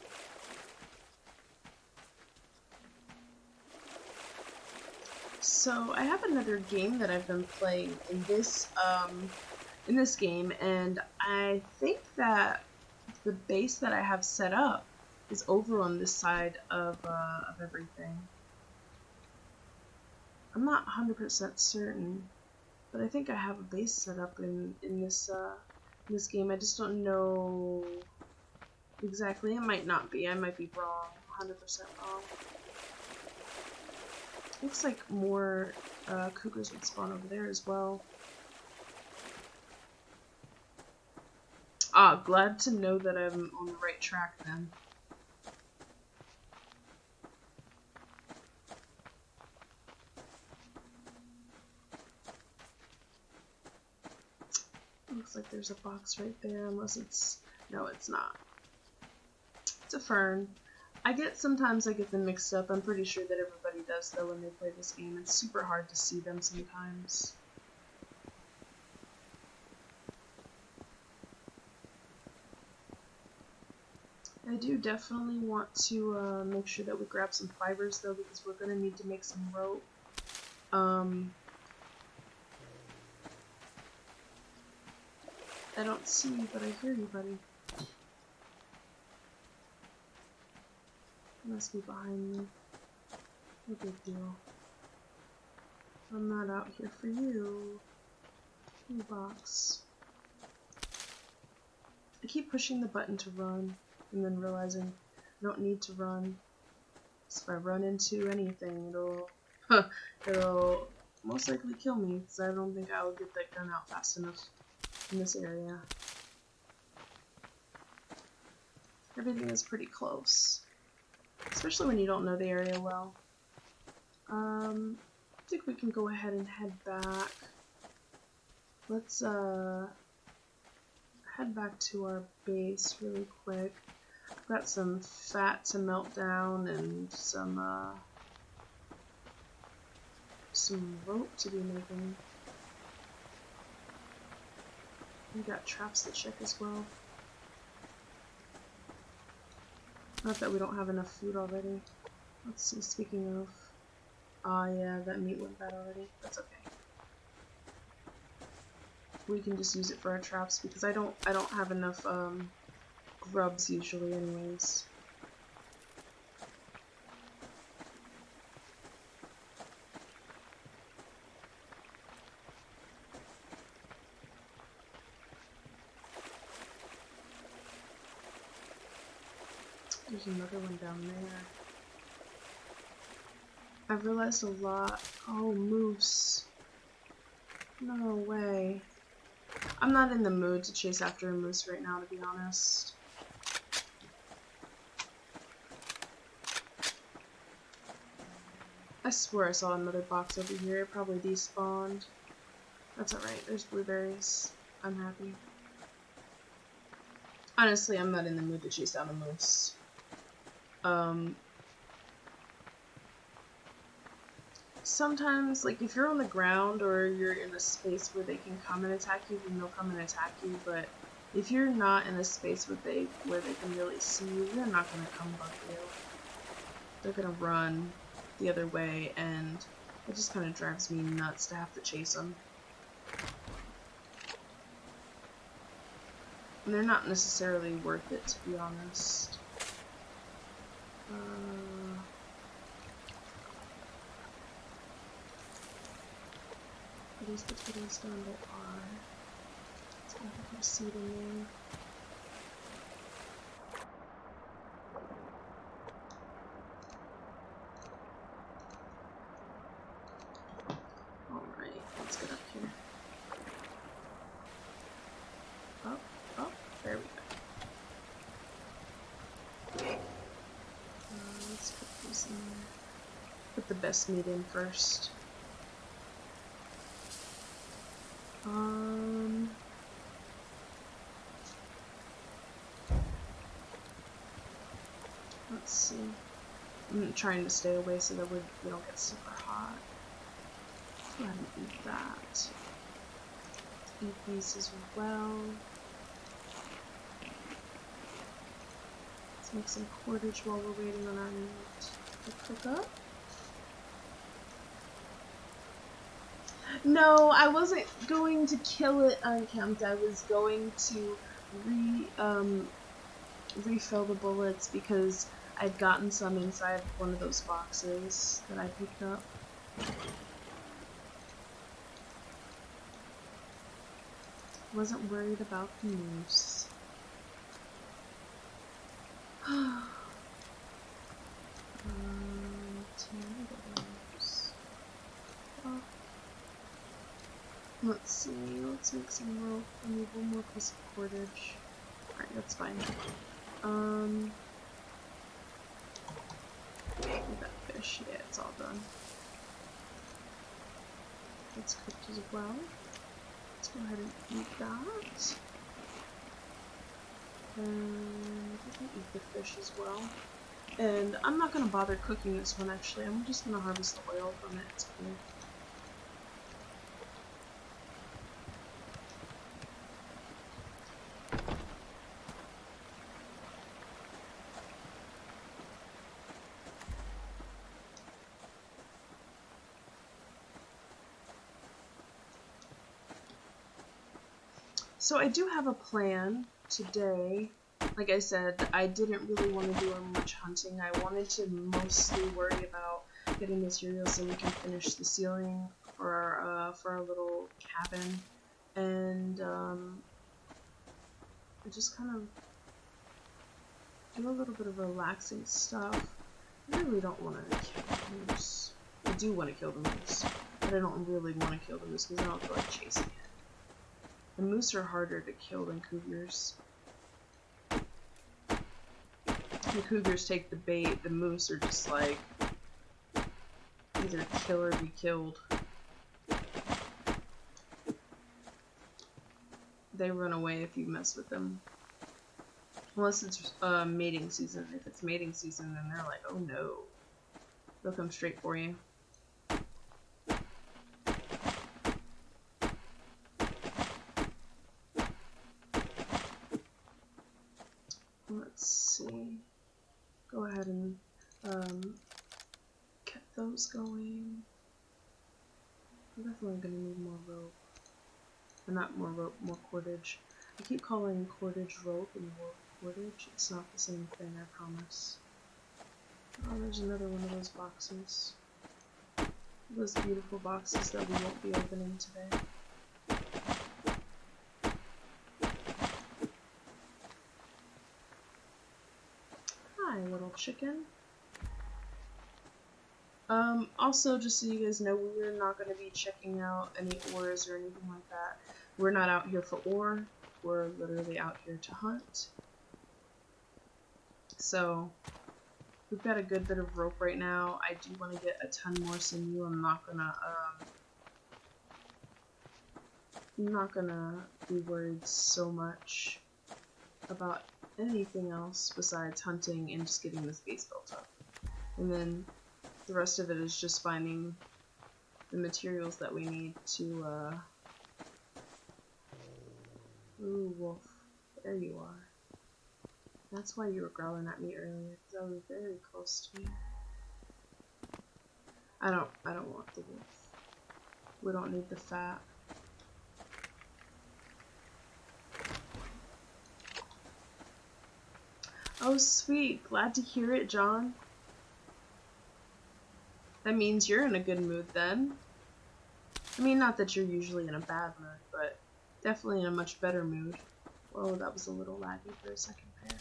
So I have another game that I've been playing in this game, and I think that the base that I have set up is over on this side of everything. I'm not 100% certain, but I think I have a base set up in this game. I just don't know exactly. It might not be. I might be wrong. 100% wrong. Looks like more cougars would spawn over there as well. Ah, glad to know that I'm on the right track then. Looks like there's a box right there, unless it's... No, it's not. It's a fern. Sometimes I get them mixed up. I'm pretty sure that everybody does, though, when they play this game. It's super hard to see them sometimes. I do definitely want to make sure that we grab some fibers, though, because we're going to need to make some rope. I don't see you, but I hear you, buddy. You must be behind me. No big deal. I'm not out here for you. You box. I keep pushing the button to run, and then realizing I don't need to run. So if I run into anything, it'll most likely kill me, because I don't think I'll get that gun out fast enough in this area. Everything is pretty close, especially when you don't know the area well. I think we can go ahead and head back. Let's head back to our base really quick. I've got some fat to melt down and some rope to be making. We got traps to check as well. Not that we don't have enough food already. Let's see, speaking of... yeah, that meat went bad already. That's okay. We can just use it for our traps, because I don't have enough, grubs usually anyways. There's another one down there. I've realized a lot. Oh, moose. No way. I'm not in the mood to chase after a moose right now, to be honest. I swear I saw another box over here. It probably despawned. That's alright. There's blueberries. I'm happy. Honestly, I'm not in the mood to chase down a moose. sometimes, like, if you're on the ground or you're in a space where they can come and attack you, then they'll come and attack you, but if you're not in a space where they can really see you, they're not gonna come bug you. They're gonna run the other way, and it just kind of drives me nuts to have to chase them. And they're not necessarily worth it, to be honest. Are these potatoes down? They are. Let's go ahead and put a seed in there. Alright, let's get up here. Oh, there we go. Let's put these in there. Put the best meat in first. Let's see. I'm trying to stay away so that we don't get super hot. Let's go ahead and eat that. Eat these as well. Let's make some cordage while we're waiting on our meat to cook up. No, I wasn't going to kill it unkempt. I was going to refill the bullets because I'd gotten some inside one of those boxes that I picked up. Wasn't worried about the moose. Tomatoes. Oh. Let's see, let's make some rope. I need one more piece of cordage. Alright, that's fine. That fish, yeah, it's all done. It's cooked as well. Let's go ahead and eat that. And we can eat the fish as well. And I'm not going to bother cooking this one actually, I'm just going to harvest the oil from it. It's cool. So I do have a plan today. Like I said, I didn't really want to do much hunting. I wanted to mostly worry about getting materials so we can finish the ceiling for our little cabin, and just kind of do a little bit of relaxing stuff. I really don't want to kill the moose. I do want to kill the moose, but I don't really want to kill the moose because I don't feel like chasing it. The moose are harder to kill than cougars. The cougars take the bait, the moose are just like either kill or be killed. They run away if you mess with them. Unless it's mating season. If it's mating season, then they're like, oh no. They'll come straight for you. Let's see. Go ahead and get those going. I'm definitely gonna need more rope. Or not more rope, more cordage. I keep calling cordage rope and rope cordage. It's not the same thing, I promise. Oh, there's another one of those boxes. Those beautiful boxes that we won't be opening today. Hi, little chicken. Also, just so you guys know, we're not going to be checking out any ores or anything like that. We're not out here for ore. We're literally out here to hunt. So, we've got a good bit of rope right now. I do want to get a ton more sinew. I'm not gonna be worried so much about anything else besides hunting and just getting this base built up. And then the rest of it is just finding the materials that we need to, Ooh, wolf. There you are. That's why you were growling at me earlier, because I was very close to you. I don't want the wolf. We don't need the fat. Oh, sweet. Glad to hear it, John. That means you're in a good mood then. I mean, not that you're usually in a bad mood, but definitely in a much better mood. Whoa, that was a little laggy for a second there.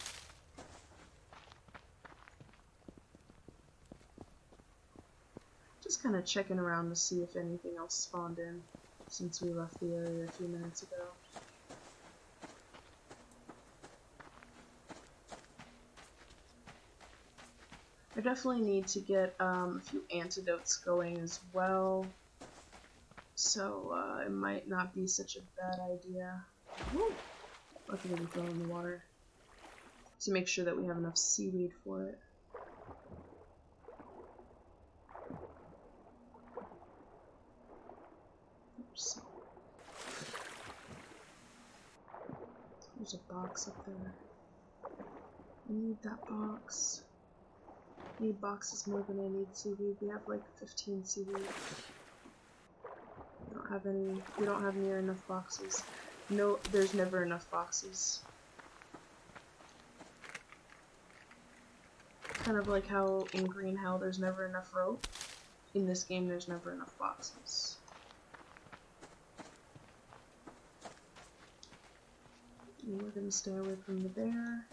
Just kind of checking around to see if anything else spawned in since we left the area a few minutes ago. I definitely need to get a few antidotes going as well, so it might not be such a bad idea. Woo! Luckily we fell in the water. To make sure that we have enough seaweed for it. Oops. There's a box up there. I need that box. I need boxes more than I need seaweed. We have like 15 seaweed. We don't have any. We don't have near enough boxes. No, there's never enough boxes. Kind of like how in Green Hell there's never enough rope. In this game there's never enough boxes. And we're gonna stay away from the bear.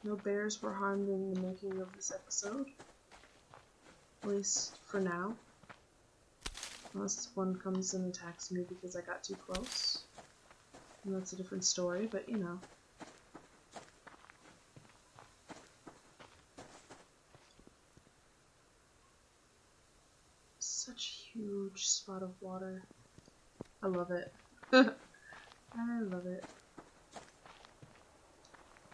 No bears were harmed in the making of this episode. At least for now. Unless one comes and attacks me because I got too close. And that's a different story, but you know. Such a huge spot of water. I love it. I love it.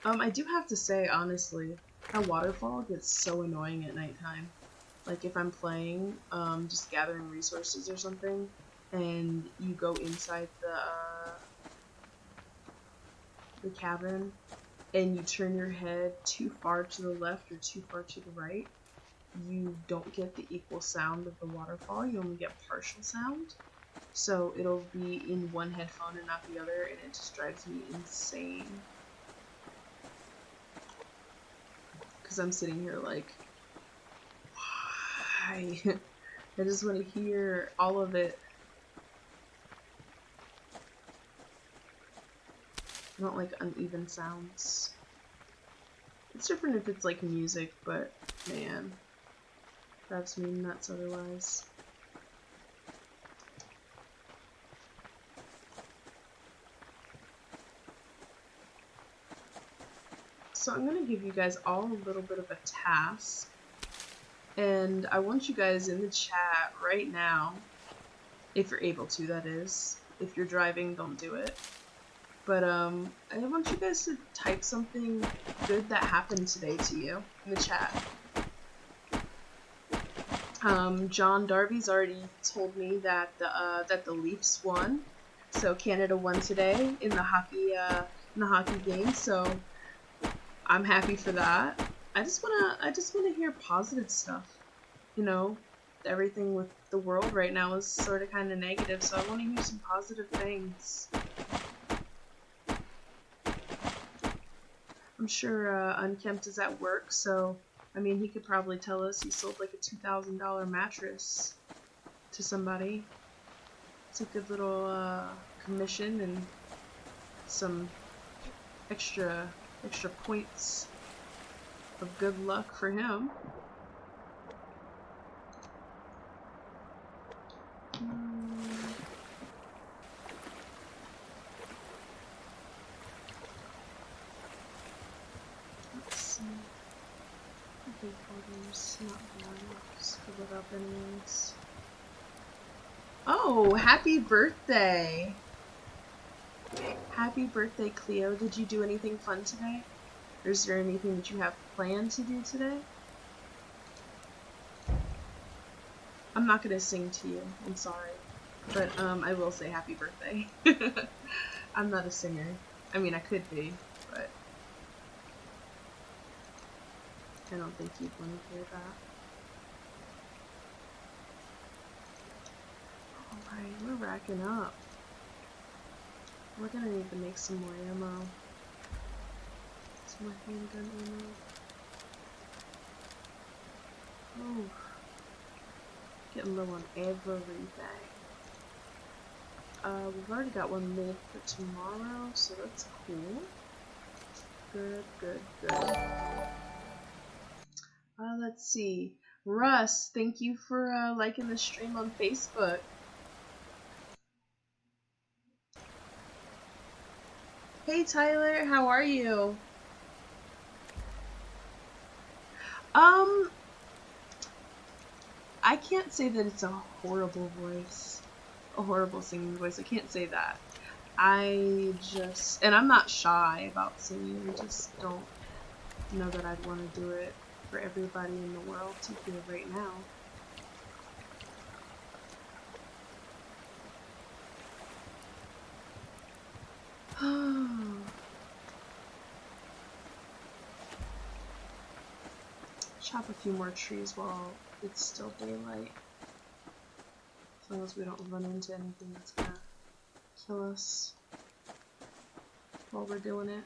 I do have to say, honestly, that waterfall gets so annoying at nighttime. Like, if I'm playing, just gathering resources or something, and you go inside the cavern, and you turn your head too far to the left or too far to the right, you don't get the equal sound of the waterfall, you only get partial sound. So it'll be in one headphone and not the other, and it just drives me insane. Because I'm sitting here like, why? I just want to hear all of it. I don't like uneven sounds. It's different if it's like music, but man, drives me nuts otherwise. So I'm gonna give you guys all a little bit of a task, and I want you guys in the chat right now, if you're able to, that is. If you're driving, don't do it. But I want you guys to type something good that happened today to you in the chat. John Darby's already told me that the Leafs won, so Canada won today in the hockey game. So I'm happy for that. I just wanna hear positive stuff. You know, everything with the world right now is sort of kind of negative, so I want to hear some positive things. I'm sure Unkempt is at work, so I mean he could probably tell us he sold like a $2,000 mattress to somebody. It's a good little commission and some extra points of good luck for him. Let's see. Big orders, not bad. Just fill it up anyways. Oh, happy birthday! Happy birthday, Cleo. Did you do anything fun today? Or is there anything that you have planned to do today? I'm not gonna sing to you, I'm sorry. But I will say happy birthday. I'm not a singer. I mean, I could be, but I don't think you'd want to hear that. Alright, we're racking up. We're gonna need to make some more ammo. Some more handgun ammo. Oh, getting low on everything. We've already got one made for tomorrow, so that's cool. Good, good, good. Let's see. Russ, thank you for liking the stream on Facebook. Hey Tyler, how are you? I can't say that it's a horrible voice. A horrible singing voice. I can't say that. And I'm not shy about singing, I just don't know that I'd want to do it for everybody in the world to hear right now. Chop a few more trees while it's still daylight. As long as we don't run into anything that's gonna kill us while we're doing it.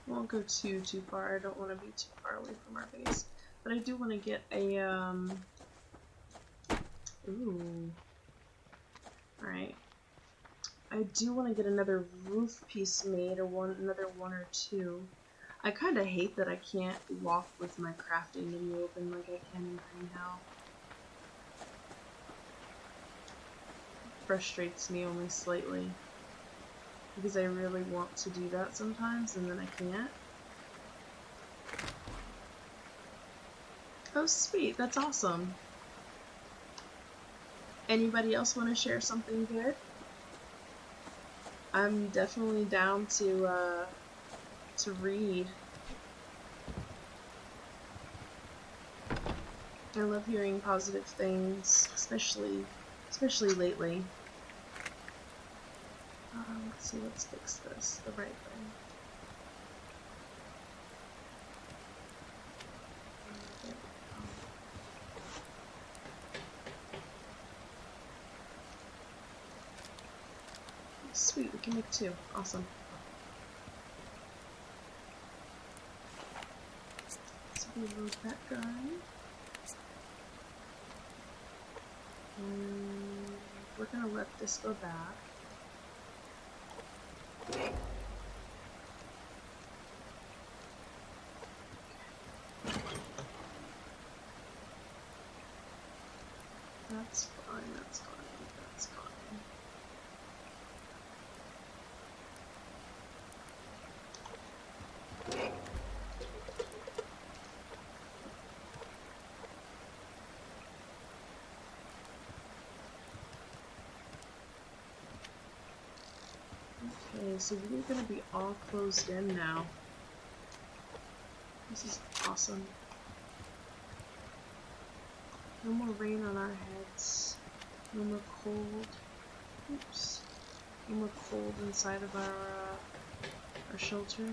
Won't go too far. I don't want to be too far away from our base, but I do want to get a ooh. Alright. I do want to get another roof piece made, or another one or two. I kind of hate that I can't walk with my crafting in the open like I can in Greenhow. Frustrates me only slightly, because I really want to do that sometimes and then I can't. Oh sweet, that's awesome. Anybody else want to share something good? I'm definitely down to read. I love hearing positive things, especially lately. Let's see, let's fix this the right way. There we go. Sweet, we can make two. Awesome. So we load that guy. And we're gonna let this go back. That's fine, that's fine, that's fine. Okay, so we're gonna be all closed in now. This is awesome. No more rain on our heads. No more cold. Oops. No more cold inside of our shelter,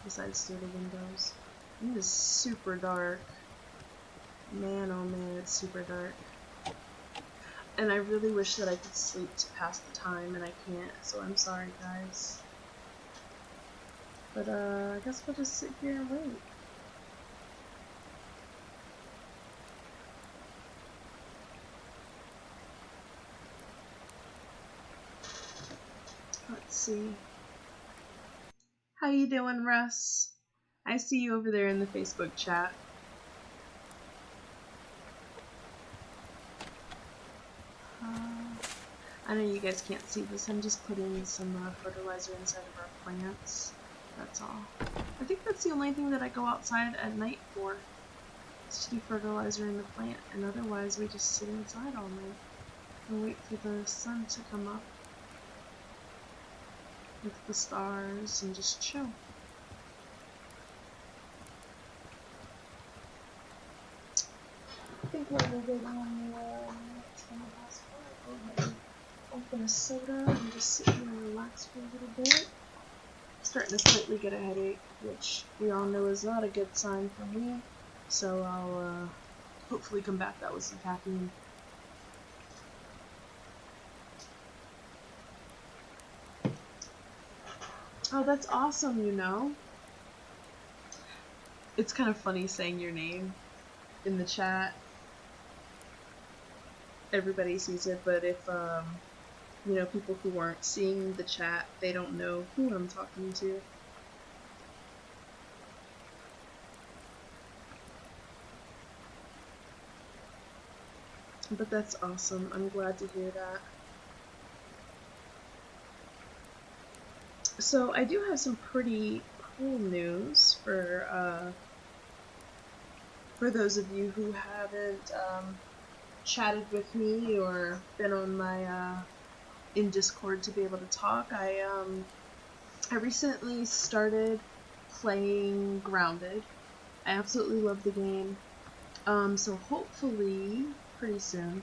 besides through the windows. It is super dark. Man, oh man, it's super dark. And I really wish that I could sleep to pass the time, and I can't, so I'm sorry, guys. But, I guess we'll just sit here and wait. Let's see. How you doing, Russ? I see you over there in the Facebook chat. I know you guys can't see this. I'm just putting some fertilizer inside of our plants. That's all. I think that's the only thing that I go outside at night for, is to do fertilizer in the plant, and otherwise we just sit inside all night and wait for the sun to come up with the stars and just chill. I think while we're waiting on the next I'll go ahead and open a soda and just sit here and relax for a little bit. Starting to slightly get a headache, which we all know is not a good sign for me, so I'll hopefully combat that with some caffeine. Oh, that's awesome, you know? It's kind of funny saying your name in the chat. Everybody sees it, but if, you know, people who aren't seeing the chat, they don't know who I'm talking to. But that's awesome. I'm glad to hear that. So I do have some pretty cool news for those of you who haven't chatted with me or been on my in Discord to be able to talk. I recently started playing Grounded. I absolutely love the game. So hopefully pretty soon,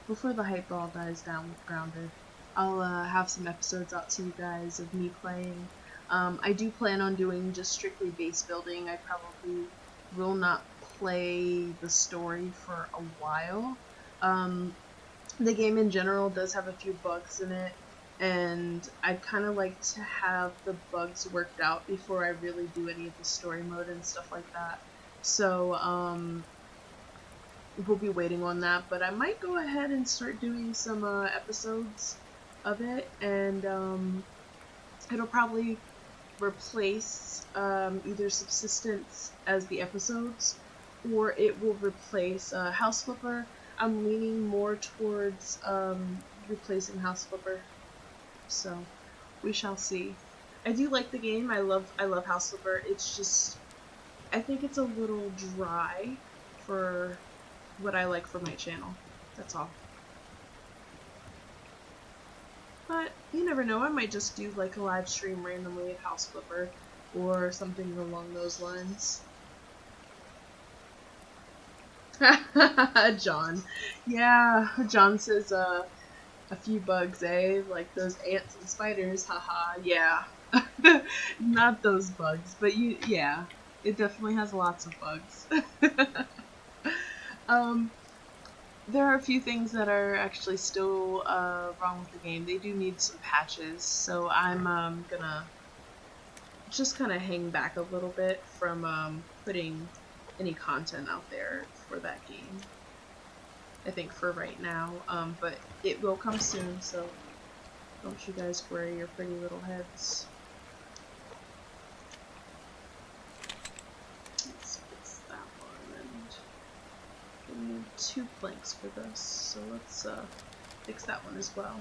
before the hype all dies down with Grounded, I'll have some episodes out to you guys of me playing. I do plan on doing just strictly base building. I probably will not play the story for a while. The game in general does have a few bugs in it, and I'd kind of like to have the bugs worked out before I really do any of the story mode and stuff like that. So, we'll be waiting on that, but I might go ahead and start doing some episodes of it, and it'll probably replace either Subsistence as the episodes, or it will replace House Flipper. I'm leaning more towards replacing House Flipper, so we shall see. I do like the game. I love House Flipper. It's just, I think it's a little dry for what I like for my channel. That's all. But you never know, I might just do like a live stream randomly of House Flipper or something along those lines. John. Yeah, John says a few bugs, eh? Like those ants and spiders, haha, yeah. Not those bugs, but yeah. It definitely has lots of bugs. There are a few things that are actually still wrong with the game. They do need some patches, so I'm gonna just kind of hang back a little bit from putting any content out there for that game. I think for right now, but it will come soon, so don't you guys worry your pretty little heads. Let's fix that one, and we need 2 planks for this, so let's fix that one as well.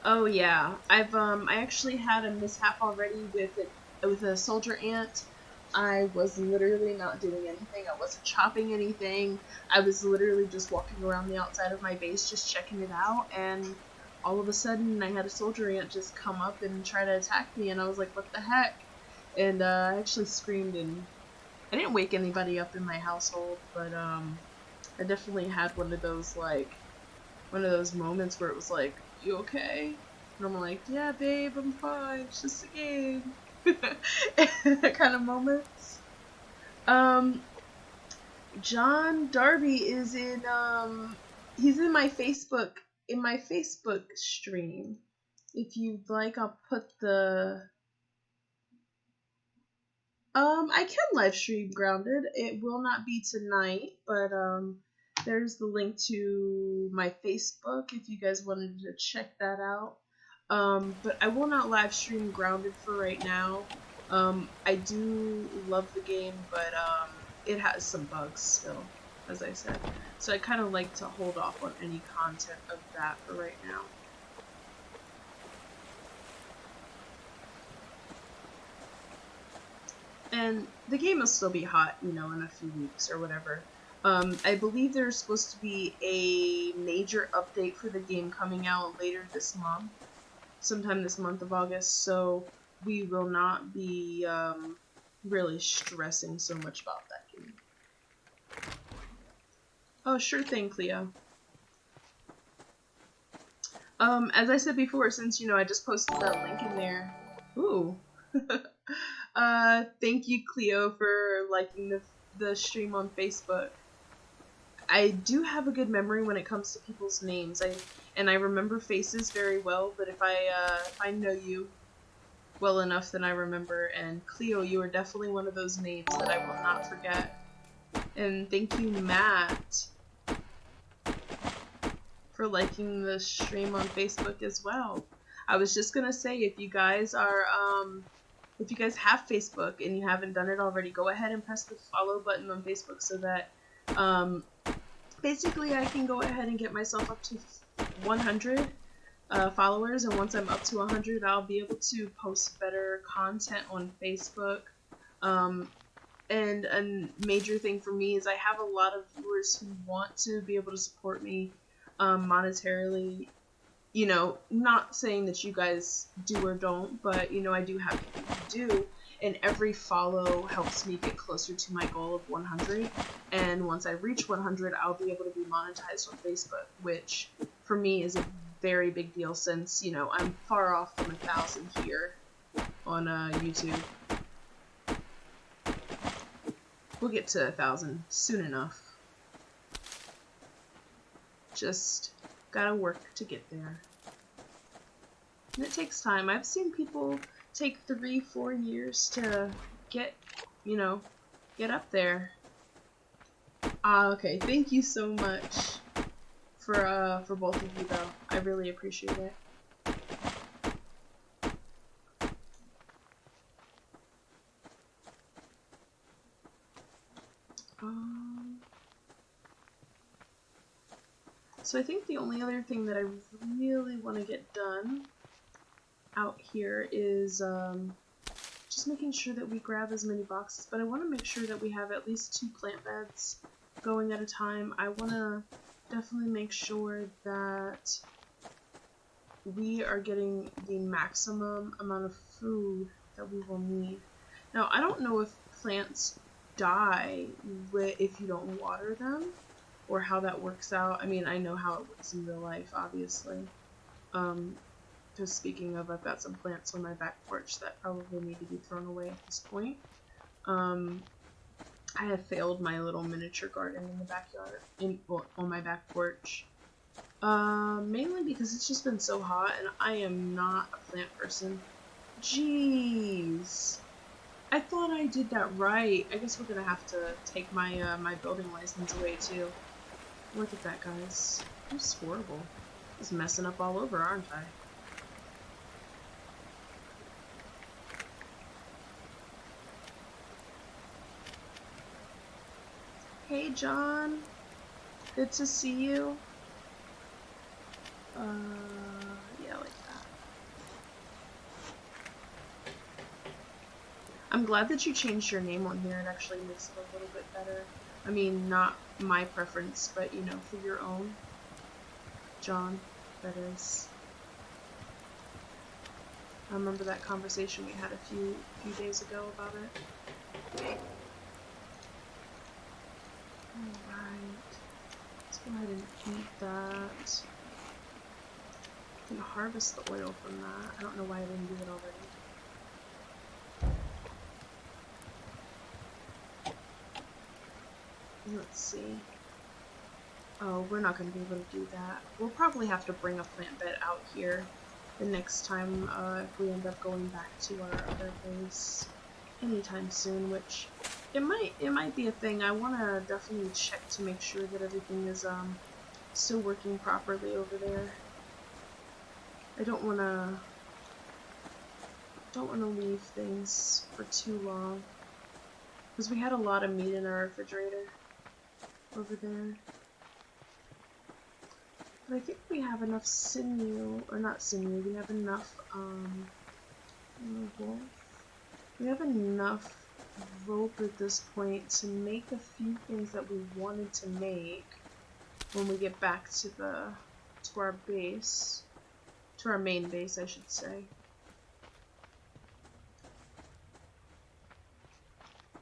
Oh yeah, I actually had a mishap already with a soldier ant. I was literally not doing anything. I wasn't chopping anything. I was literally just walking around the outside of my base just checking it out, and all of a sudden I had a soldier ant just come up and try to attack me, and I was like, what the heck? And I actually screamed, and I didn't wake anybody up in my household, but I definitely had one of those moments where it was like, you okay? And I'm like, yeah, babe, I'm fine. It's just a game. That kind of moments. John Darby is in, he's in my Facebook stream. If you'd like, I'll put the, I can live stream Grounded. It will not be tonight, but, there's the link to my Facebook if you guys wanted to check that out. But I will not live stream Grounded for right now. I do love the game, but it has some bugs still, as I said. So I kind of like to hold off on any content of that for right now. and the game will still be hot, you know, in a few weeks or whatever. I believe there's supposed to be a major update for the game coming out later this month, sometime this month of August, so we will not be really stressing so much about that game. Oh, sure thing, Cleo. As I said before, since, you know, I just posted that link in there. Ooh. Thank you, Cleo, for liking the stream on Facebook. I do have a good memory when it comes to people's names. I remember faces very well, but if I know you well enough, then I remember. And Cleo, you are definitely one of those names that I will not forget. And thank you, Matt, for liking the stream on Facebook as well. I was just gonna say, if you guys have Facebook and you haven't done it already, go ahead and press the follow button on Facebook so that basically I can go ahead and get myself up to 100 followers, and once I'm up to 100, I'll be able to post better content on Facebook. And a major thing for me is I have a lot of viewers who want to be able to support me monetarily. You know, not saying that you guys do or don't, but, you know, I do have people who do, and every follow helps me get closer to my goal of 100, and once I reach 100, I'll be able to be monetized on Facebook, which, for me, is a very big deal since, you know, I'm far off from 1,000 here on YouTube. We'll get to 1,000 soon enough. Just gotta work to get there. And it takes time. I've seen people take 3-4 years to get, you know, get up there. Okay. Thank you so much for both of you, though. I really appreciate it. So I think the only other thing that I really want to get done out here is just making sure that we grab as many boxes, but I want to make sure that we have at least 2 plant beds going at a time. I want to definitely make sure that we are getting the maximum amount of food that we will need. Now, I don't know if plants die if you don't water them, or how that works out. I mean, I know how it works in real life, obviously. Just speaking of, I've got some plants on my back porch that probably need to be thrown away at this point. I have failed my little miniature garden in the backyard, on my back porch. Mainly because it's just been so hot, and I am not a plant person. Jeez. I thought I did that right. I guess we're gonna have to take my my building license away too. Look at that, guys. I'm horrible. Just messing up all over, aren't I? Hey, John. Good to see you. Yeah, like that. I'm glad that you changed your name on here. It actually makes it a little bit better. I mean, not my preference, but, you know, for your own. John, that is. I remember that conversation we had a few days ago about it. Alright. Let's go ahead and eat that. I can harvest the oil from that. I don't know why I didn't do it already. Let's see. Oh, we're not going to be able to do that. We'll probably have to bring a plant bed out here the next time if we end up going back to our other base anytime soon, which it might be a thing. I want to definitely check to make sure that everything is still working properly over there. I don't want to leave things for too long, because we had a lot of meat in our refrigerator over there. But I think we have enough sinew, or not sinew, we have enough, wolf. We have enough rope at this point to make a few things that we wanted to make when we get back to our base, to our main base, I should say.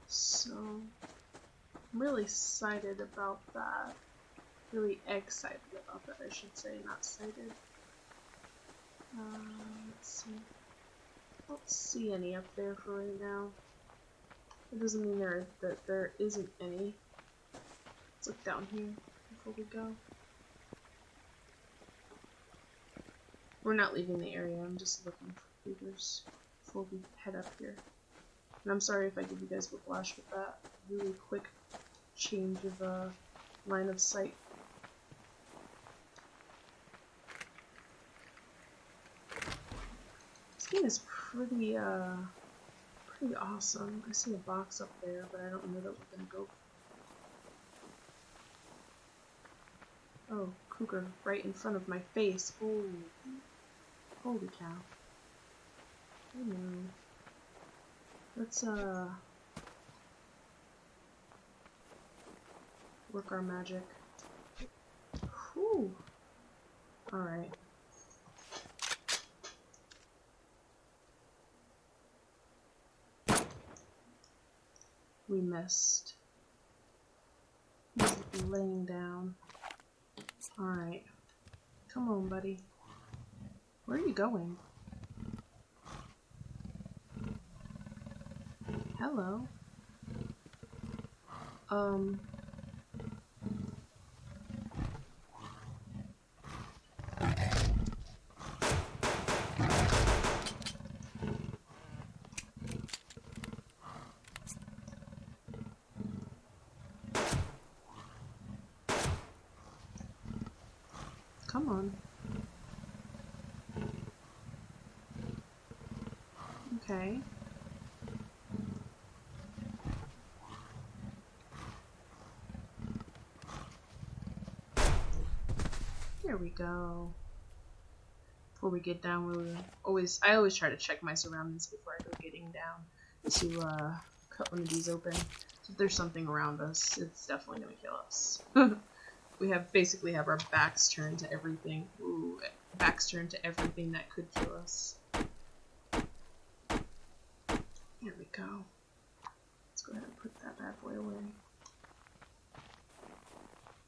So I'm really excited about that. Really excited about that, I should say, not excited. Let's see. I don't see any up there for right now. It doesn't mean that there isn't any. Let's look down here before we go. We're not leaving the area, I'm just looking for creepers before we head up here. And I'm sorry if I give you guys whiplash with that really quick change of line of sight. This game is pretty awesome. I see a box up there, but I don't know that we're gonna go. Oh, cougar right in front of my face. Holy cow. I know. Let's work our magic. Whew. Alright. We missed. He's laying down. Alright. Come on, buddy. Where are you going? Hello. Come on. Okay. Here we go. Before we get down, I always try to check my surroundings before I go getting down to cut one of these open. So if there's something around us, it's definitely gonna kill us. We basically have our backs turned to everything. Ooh, backs turned to everything that could kill us. Here we go. Let's go ahead and put that bad boy away.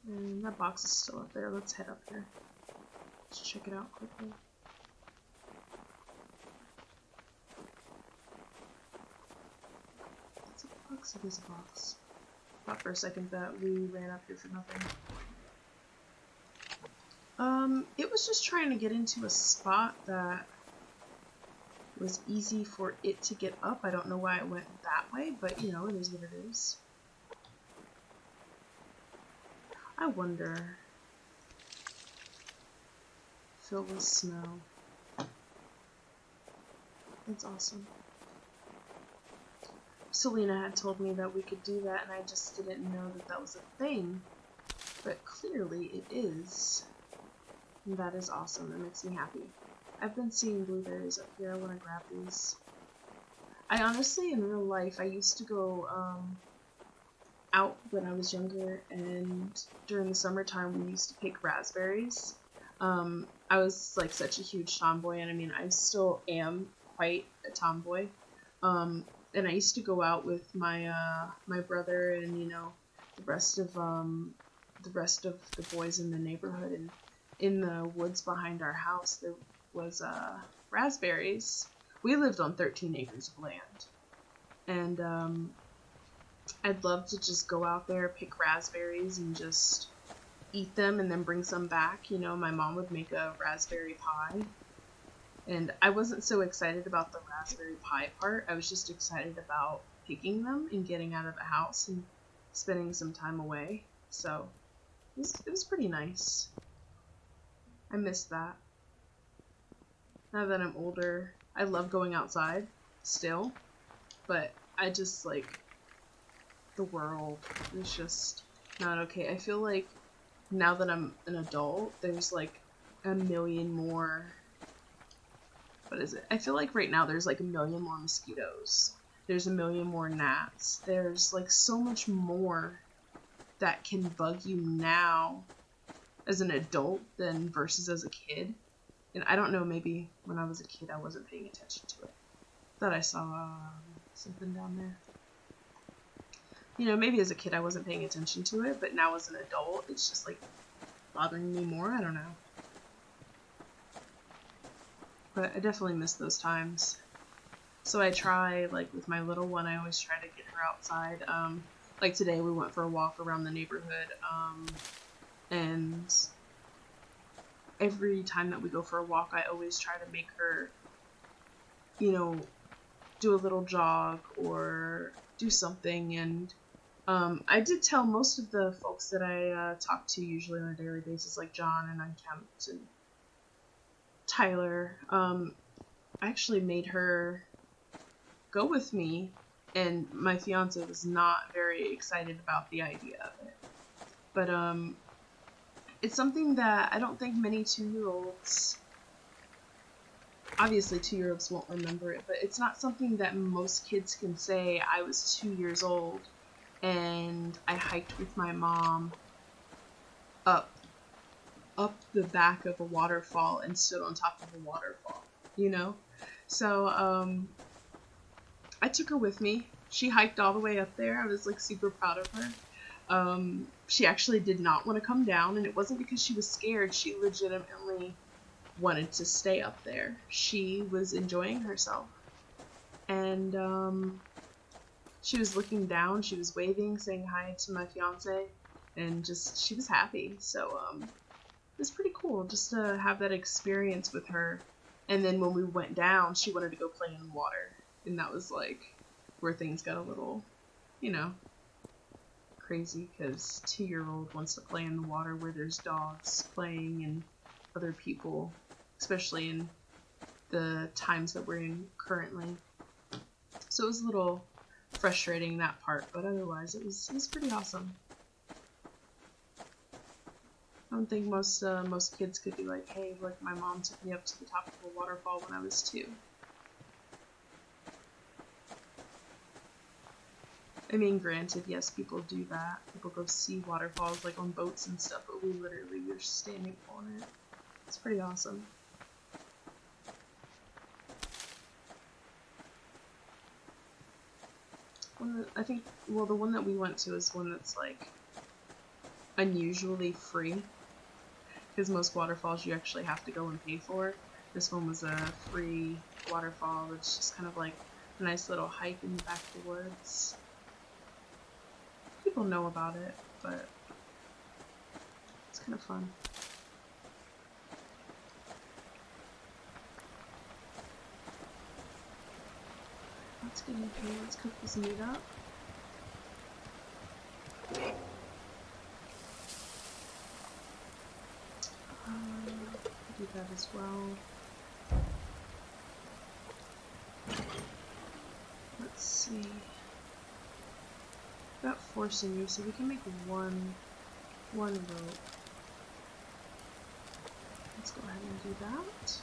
And that box is still up there. Let's head up here. Let's check it out quickly. It's a box. It is a box. Thought for a second that we ran up here for nothing. It was just trying to get into a spot that was easy for it to get up. I don't know why it went that way, but you know, it is what it is. I wonder. Filled with snow. It's awesome. Selena had told me that we could do that, and I just didn't know that that was a thing. But clearly it is. And that is awesome. That makes me happy. I've been seeing blueberries up here. I want to grab these. I honestly, in real life, I used to go out when I was younger, and during the summertime we used to pick raspberries. I was like such a huge tomboy, and I mean I still am quite a tomboy. And I used to go out with my my brother and, you know, the rest of the boys in the neighborhood, and in the woods behind our house there was raspberries. We lived on 13 acres of land, and I'd love to just go out there, pick raspberries, and just eat them and then bring some back. You know, my mom would make a raspberry pie, and I wasn't so excited about the raspberry pie part. I was just excited about picking them and getting out of the house and spending some time away. So it was pretty nice. I miss that. Now that I'm older, I love going outside still, but I just like the world is just not okay. I feel like now that I'm an adult, there's like a million more. What is it? I feel like right now there's like a million more mosquitoes There's a million more gnats. There's like so much more that can bug you now as an adult than versus as a kid. And I don't know, maybe when I was a kid I wasn't paying attention to it. Thought I saw something down there. You know, maybe as a kid I wasn't paying attention to it, but now as an adult it's just like bothering me more. I don't know. But I definitely miss those times. So I try, like with my little one, I always try to get her outside. Like today we went for a walk around the neighborhood, and every time that we go for a walk I always try to make her, you know, do a little jog or do something. And I did tell most of the folks that I talk to usually on a daily basis, like John and Unkempt and Tyler, I actually made her go with me, and my fiance was not very excited about the idea of it. But it's something that I don't think many 2-year-olds, obviously 2-year-olds won't remember it, but it's not something that most kids can say. I was 2 years old and I hiked with my mom up the back of a waterfall and stood on top of a waterfall, you know? So I took her with me. She hiked all the way up there. I was like super proud of her. She actually did not want to come down, and it wasn't because she was scared. She legitimately wanted to stay up there. She was enjoying herself. And she was looking down, she was waving, saying hi to my fiance, and just, she was happy. So it was pretty cool just to have that experience with her. And then when we went down, she wanted to go play in the water. And that was like where things got a little, you know, crazy, because 2-year-old wants to play in the water where there's dogs playing and other people, especially in the times that we're in currently. So it was a little frustrating, that part, but otherwise it was pretty awesome. I don't think most kids could be like, hey, like my mom took me up to the top of a waterfall when I was 2. I mean, granted, yes, people do that. People go see waterfalls like on boats and stuff, but we literally were standing on it. It's pretty awesome. I think, well, the one that we went to is one that's like unusually free, because most waterfalls you actually have to go and pay for. This one was a free waterfall. It's just kind of like a nice little hike in the back of the woods. People know about it, but it's kind of fun. Let's get in here. Let's cook this meat up. Do that as well. Let's see. Got 4 sinews, so we can make one rope. Let's go ahead and do that.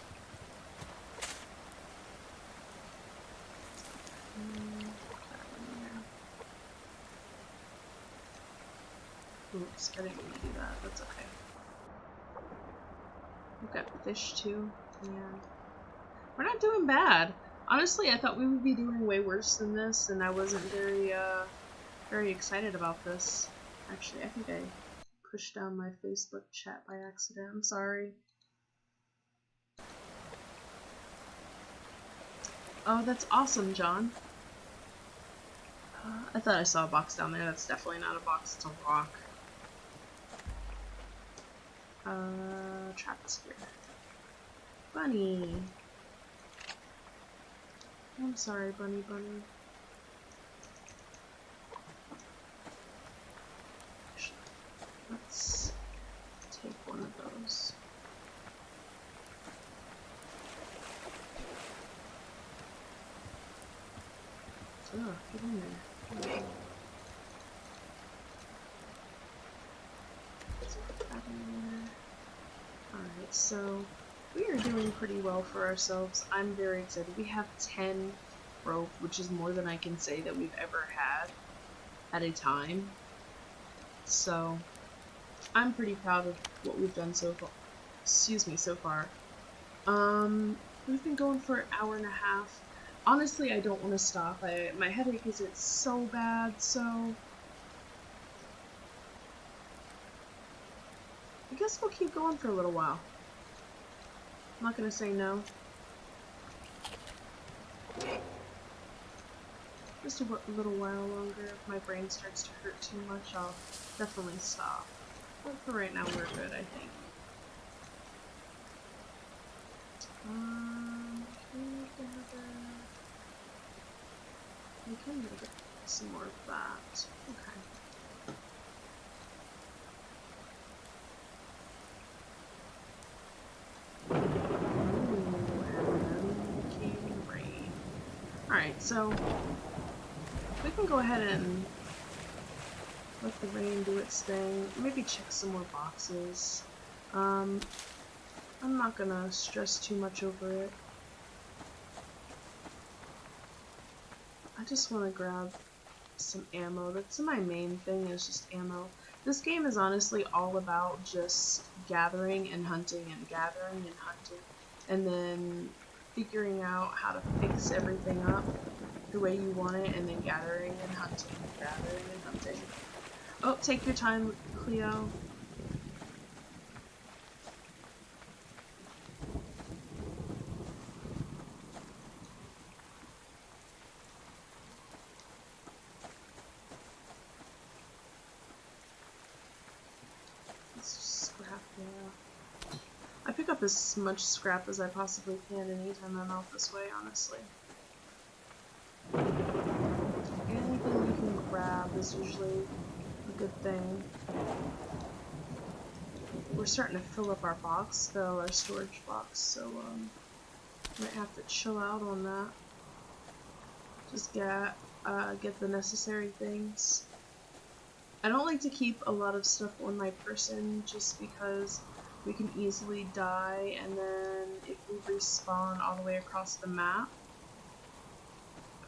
Oops, I didn't mean to do that. That's okay. We've got fish too, and we're not doing bad. Honestly, I thought we would be doing way worse than this, and I wasn't very excited about this. Actually, I think I pushed down my Facebook chat by accident. I'm sorry. Oh, that's awesome, John. I thought I saw a box down there. That's definitely not a box, it's a rock. Trapped here. Bunny. I'm sorry, bunny. Actually, let's take one of those. Oh, get in there. Get in there. Let's put that in there. Alright, so we are doing pretty well for ourselves. I'm very excited. We have 10 growth, which is more than I can say that we've ever had at a time. So I'm pretty proud of what we've done so far. Excuse me, so far. We've been going for an hour and a half. Honestly, I don't want to stop. My headache isn't so bad, so I guess we'll keep going for a little while. I'm not gonna say no. Just a little while longer. If my brain starts to hurt too much, I'll definitely stop. But for right now, we're good, I think. We can get some more of that. Okay. Alright, so we can go ahead and let the rain do its thing. Maybe check some more boxes. I'm not gonna stress too much over it. I just want to grab some ammo. That's my main thing, is just ammo. This game is honestly all about just gathering and hunting and gathering and hunting, and then figuring out how to fix everything up the way you want it, and then gathering and hunting, gathering and hunting. Oh, take your time, Cleo. Scrap, yeah. I pick up as much scrap as I possibly can anytime I'm out this way, honestly. Anything you can grab is usually a good thing. We're starting to fill up our box, though, our storage box, so might have to chill out on that. Just get the necessary things. I don't like to keep a lot of stuff on my person just because we can easily die, and then if we respawn all the way across the map,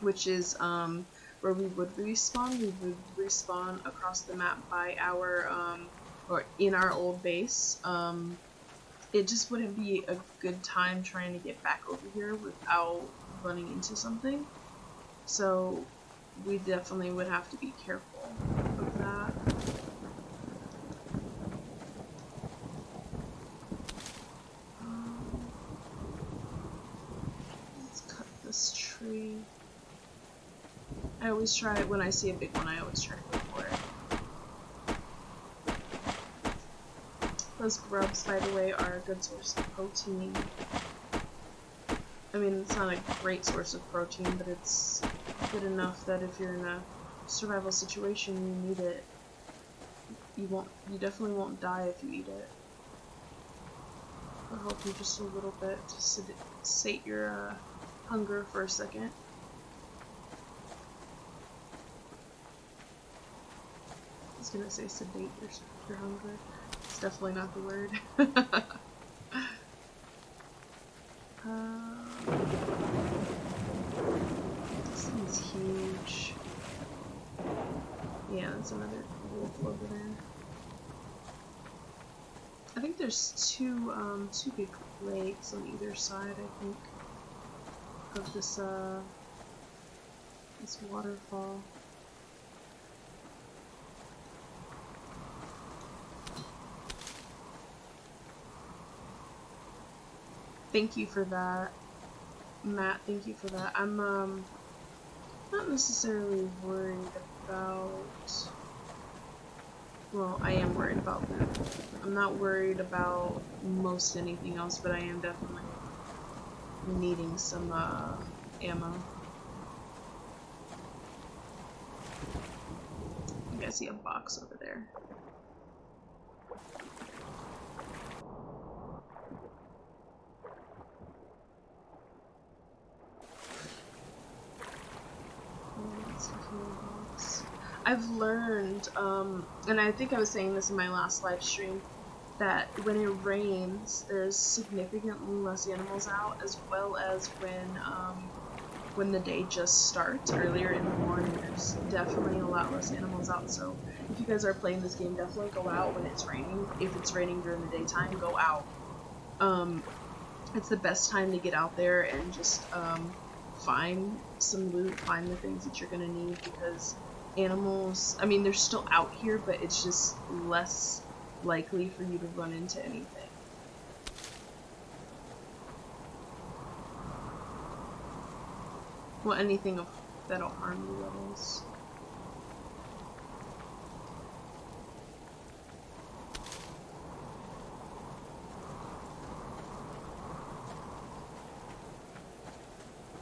which is where we would respawn across the map by our or in our old base. It just wouldn't be a good time trying to get back over here without running into something. So we definitely would have to be careful of that. Let's cut this tree. I always try, when I see a big one, I always try to go for it. Those grubs, by the way, are a good source of protein. I mean, it's not a great source of protein, but it's good enough that if you're in a survival situation, you need it. You definitely won't die if you eat it. I'll help you just a little bit to sate your hunger for a second. I was gonna say sedate your hunger. It's definitely not the word. This thing's huge. Yeah, that's another wolf over there. I think there's two big lakes on either side, I think, of this this waterfall. Thank you for that, Matt. Thank you for that. I'm not necessarily worried about. Well, I am worried about that. I'm not worried about most anything else, but I am definitely needing some ammo. I think I see a box over there. I've learned, and I think I was saying this in my last live stream, that when it rains, there's significantly less animals out, as well as when when the day just starts earlier in the morning, there's definitely a lot less animals out. So if you guys are playing this game, definitely go out when it's raining. If it's raining during the daytime, go out. It's the best time to get out there and just find some loot, find the things that you're gonna need, because animals, I mean, they're still out here, but it's just less likely for you to run into anything. Well, anything that'll harm you, that is.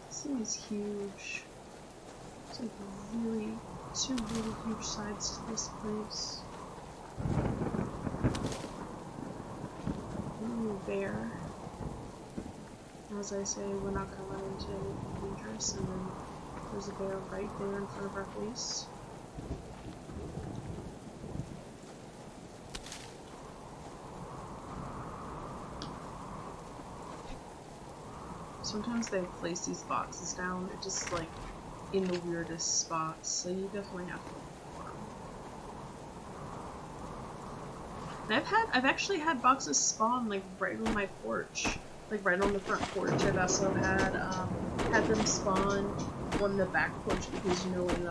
This thing is huge. It's like two really huge sides to this place. Ooh, bear. As I say, we're not gonna run into anything dangerous, and then there's a bear right there in front of our face. Sometimes they place these boxes down, they're just like in the weirdest spots, so you definitely have to look for them. And I've actually had boxes spawn like right on my porch. Like right on the front porch. I've also had them spawn on the back porch, because you know in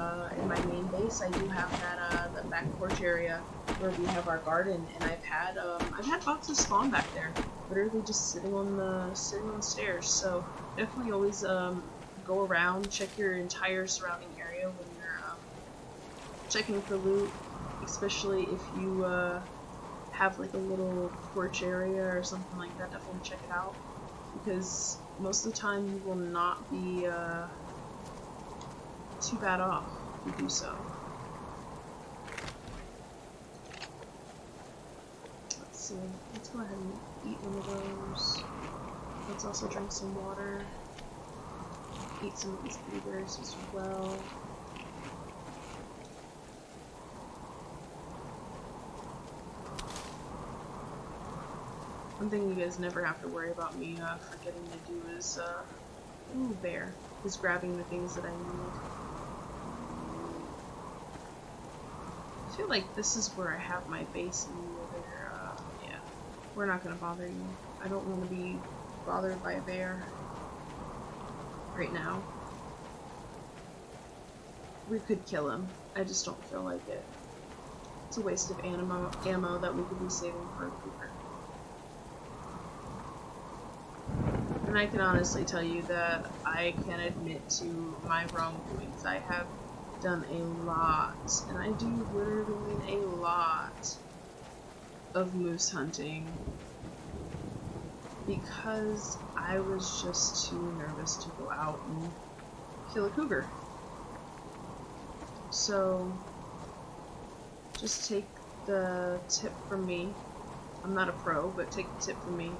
my main base I do have that the back porch area where we have our garden, and I've had boxes spawn back there, literally just sitting on the stairs. So definitely always go around, check your entire surrounding area when you're checking for loot, especially if you have like a little porch area or something like that. Definitely check it out, because most of the time you will not be too bad off if you do so. Let's see, let's go ahead and eat one of those. Let's also drink some water, eat some of these blueberries as well. One thing you guys never have to worry about me forgetting to do is, ooh, bear, is grabbing the things that I need. I feel like this is where I have my base, and yeah, we're not gonna bother you. I don't want to be bothered by a bear right now. We could kill him, I just don't feel like it. It's a waste of ammo that we could be saving for a creeper. And I can honestly tell you that I can admit to my wrongdoings. I have done a lot, and I do literally mean a lot, of moose hunting, because I was just too nervous to go out and kill a cougar. So just take the tip from me. I'm not a pro, but take the tip from me.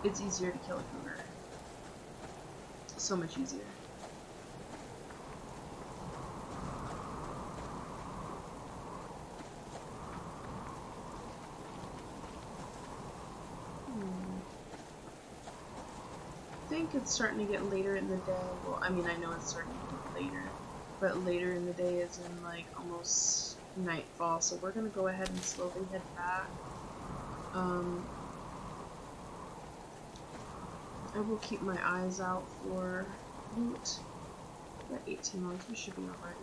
It's easier to kill a cougar. So much easier. I think it's starting to get later in the day. Well, I mean, I know it's starting to get later, but later in the day is in like almost nightfall, so we're gonna go ahead and slowly head back. I will keep my eyes out for loot. We're at 18 months, we should be alright.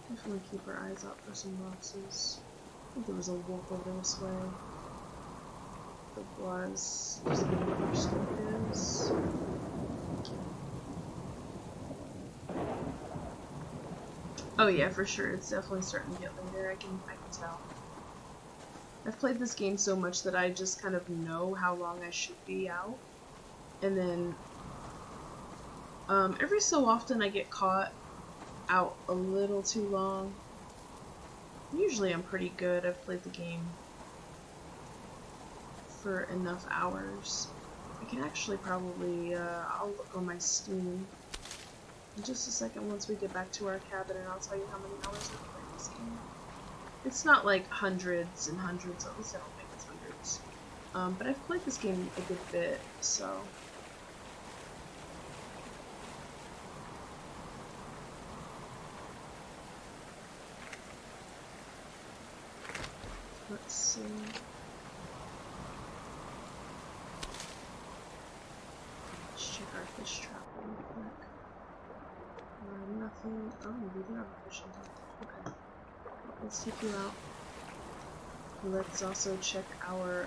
Definitely keep our eyes out for some boxes. I think there was a wolf over this way. There was. There's a number of is. Oh yeah, for sure. It's definitely starting to get later. I can tell. I've played this game so much that I just kind of know how long I should be out. And then every so often I get caught out a little too long. Usually I'm pretty good. I've played the game for enough hours. I can actually probably, I'll look on my Steam in just a second once we get back to our cabin, and I'll tell you how many hours I've played this game. It's not like hundreds and hundreds, at least I don't think it's hundreds. But I've played this game a good bit, so... Let's see... Let's check our fish trap real quick. Nothing... Oh, we do have a fishing trap. Okay. Let's take you out. Let's also check our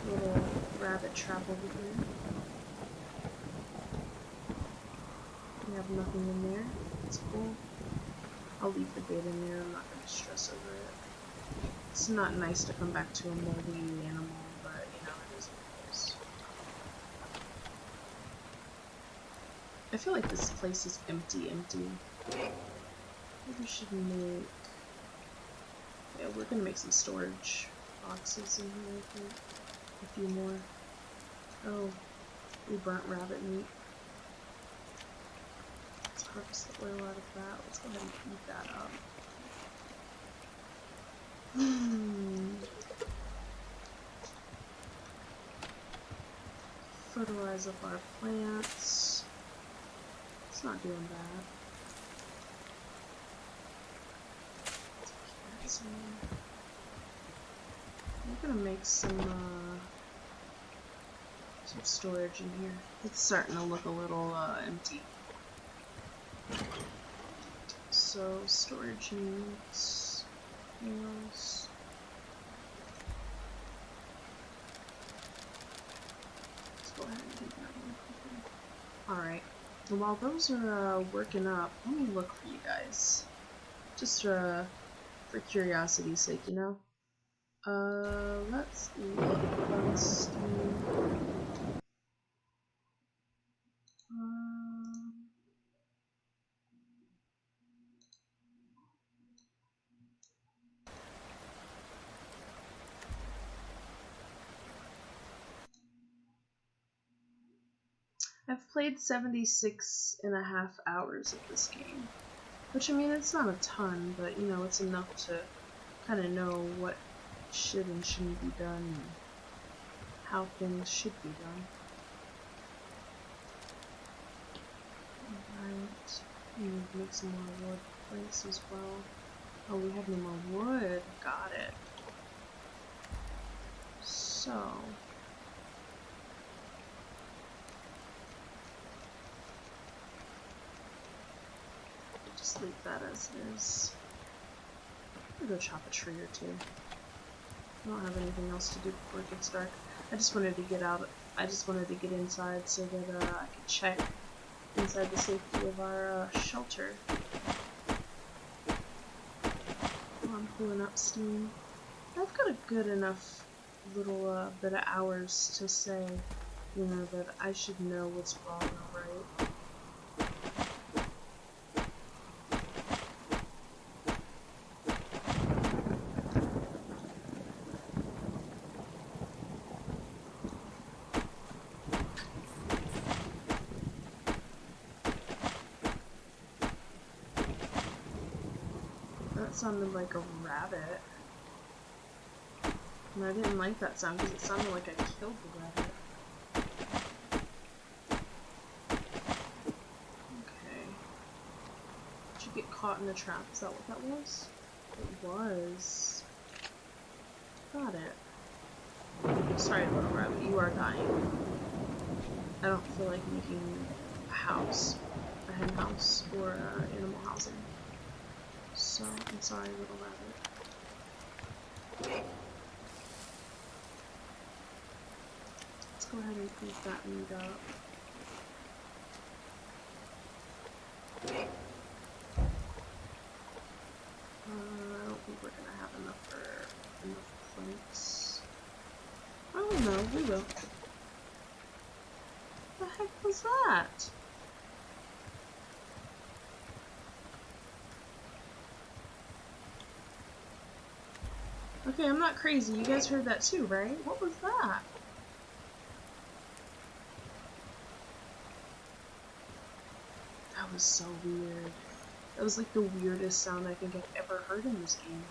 little rabbit trap over here. We have nothing in there. That's cool. I'll leave the bait in there. I'm not going to stress over it. It's not nice to come back to a moldy animal, but you know, it is what it is. I feel like this place is empty. Maybe we should make... Yeah, we're gonna make some storage boxes in here, I think. A few more. Oh, we burnt rabbit meat. Let's harvest the oil out of that. Let's go ahead and eat that up. Fertilize up our plants. It's not doing bad. I'm gonna make some storage in here. It's starting to look a little empty. So storage needs nails. Let's go ahead and do that real quickly. Alright. And while those are working up, let me look for you guys. Just for curiosity's sake, you know? Let's look on Steam. I've played 76.5 hours of this game. Which, I mean, it's not a ton, but, you know, it's enough to kind of know what should and shouldn't be done, and how things should be done. Alright, we need to make some more wood planks as well. Oh, we have no more wood. Got it. So... just leave that as is. I'm gonna go chop a tree or two. I don't have anything else to do before it gets dark. I just wanted to get out. I just wanted to get inside so that I could check inside the safety of our shelter. While I'm pulling up Steam. I've got a good enough little bit of hours to say, you know, that I should know what's wrong or right. That sounded like a rabbit. And I didn't like that sound because it sounded like I killed the rabbit. Okay. Did you get caught in the trap? Is that what that was? It was. Got it. Sorry, little rabbit. You are dying. I don't feel like making a house. A hen house or animal housing. So, I'm sorry, little rabbit. Let's go ahead and eat that meat up. I don't think we're gonna have enough planks. Oh no, we will. What the heck was that? Okay, I'm not crazy. You guys heard that too, right? What was that? That was so weird. That was like the weirdest sound I think I've ever heard in this game.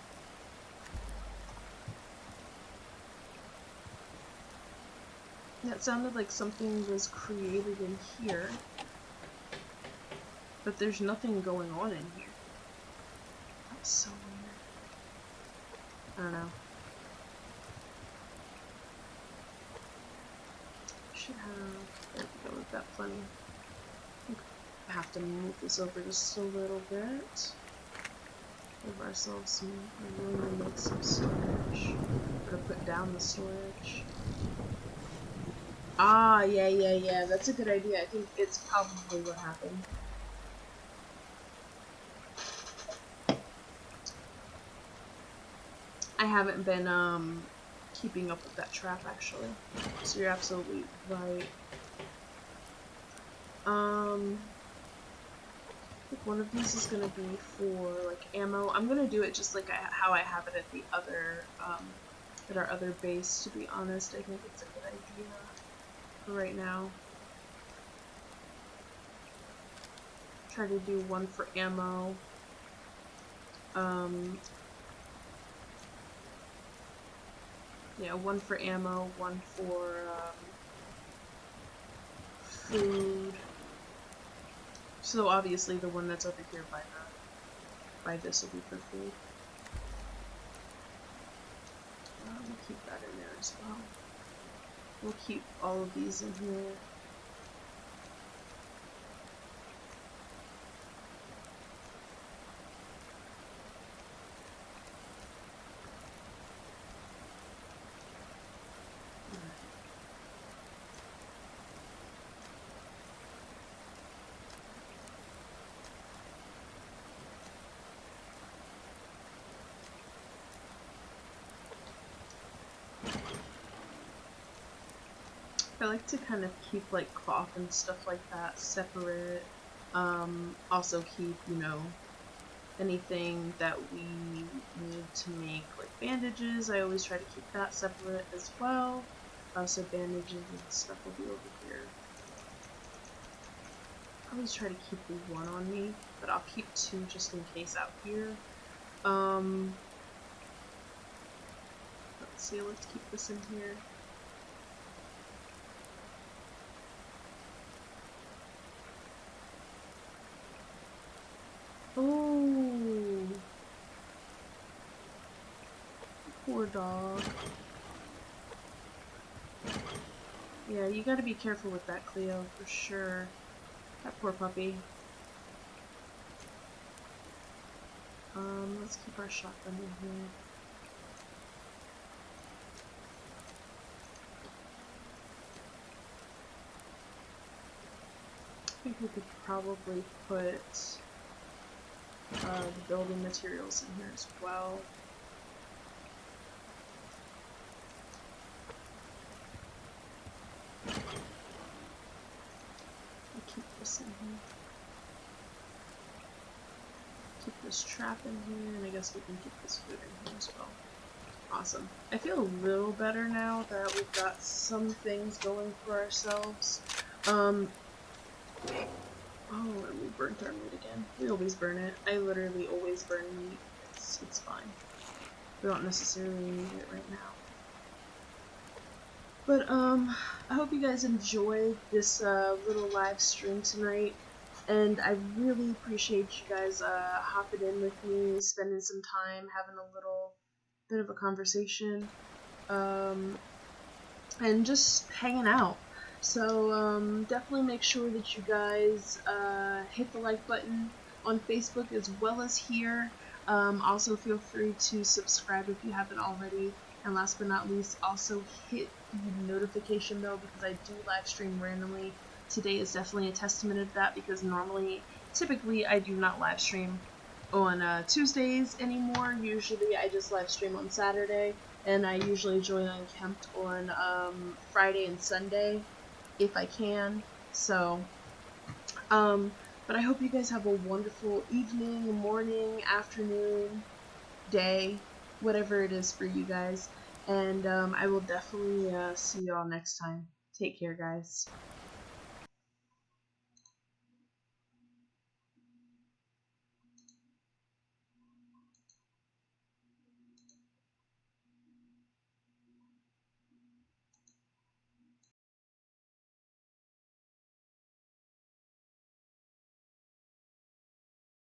That sounded like something was created in here, but there's nothing going on in here. That's so weird. I don't know. Should have. There we go, we've got plenty. I have to move this over just a little bit. Give ourselves some room to make some storage. Or put down the storage. Ah, yeah. That's a good idea. I think it's probably what happened. I haven't been keeping up with that trap actually. So you're absolutely right. I think one of these is gonna be for like ammo. I'm gonna do it just like how I have it at the other at our other base. To be honest, I think it's a good idea for right now. Try to do one for ammo. Yeah, one for ammo, one for food. So obviously the one that's over here by this will be for food. We'll keep that in there as well. We'll keep all of these in here. I like to kind of keep like cloth and stuff like that separate. Also keep, you know, anything that we need to make like bandages. I always try to keep that separate as well. So bandages and stuff will be over here. I always try to keep the one on me, but I'll keep two just in case out here. Let's see, let's keep this in here. Oh, poor dog. Yeah, you gotta be careful with that, Cleo, for sure. That poor puppy. Let's keep our shotgun in here. I think we could probably put the building materials in here as well. We'll keep this in here. Keep this trap in here, and I guess we can keep this food in here as well. Awesome. I feel a little better now that we've got some things going for ourselves. Oh, and we burnt our meat again. We always burn it. I literally always burn meat. It's fine. We don't necessarily need it right now. But, I hope you guys enjoyed this, little live stream tonight. And I really appreciate you guys, hopping in with me, spending some time, having a little bit of a conversation, and just hanging out. So definitely make sure that you guys hit the like button on Facebook as well as here. Also feel free to subscribe if you haven't already. And last but not least, also hit the notification bell because I do live stream randomly. Today is definitely a testament of that because typically I do not live stream on Tuesdays anymore. Usually I just live stream on Saturday, and I usually join Unkempt on Friday and Sunday if I can. So, but I hope you guys have a wonderful evening, morning, afternoon, day, whatever it is for you guys. And I will definitely see y'all next time. Take care, guys.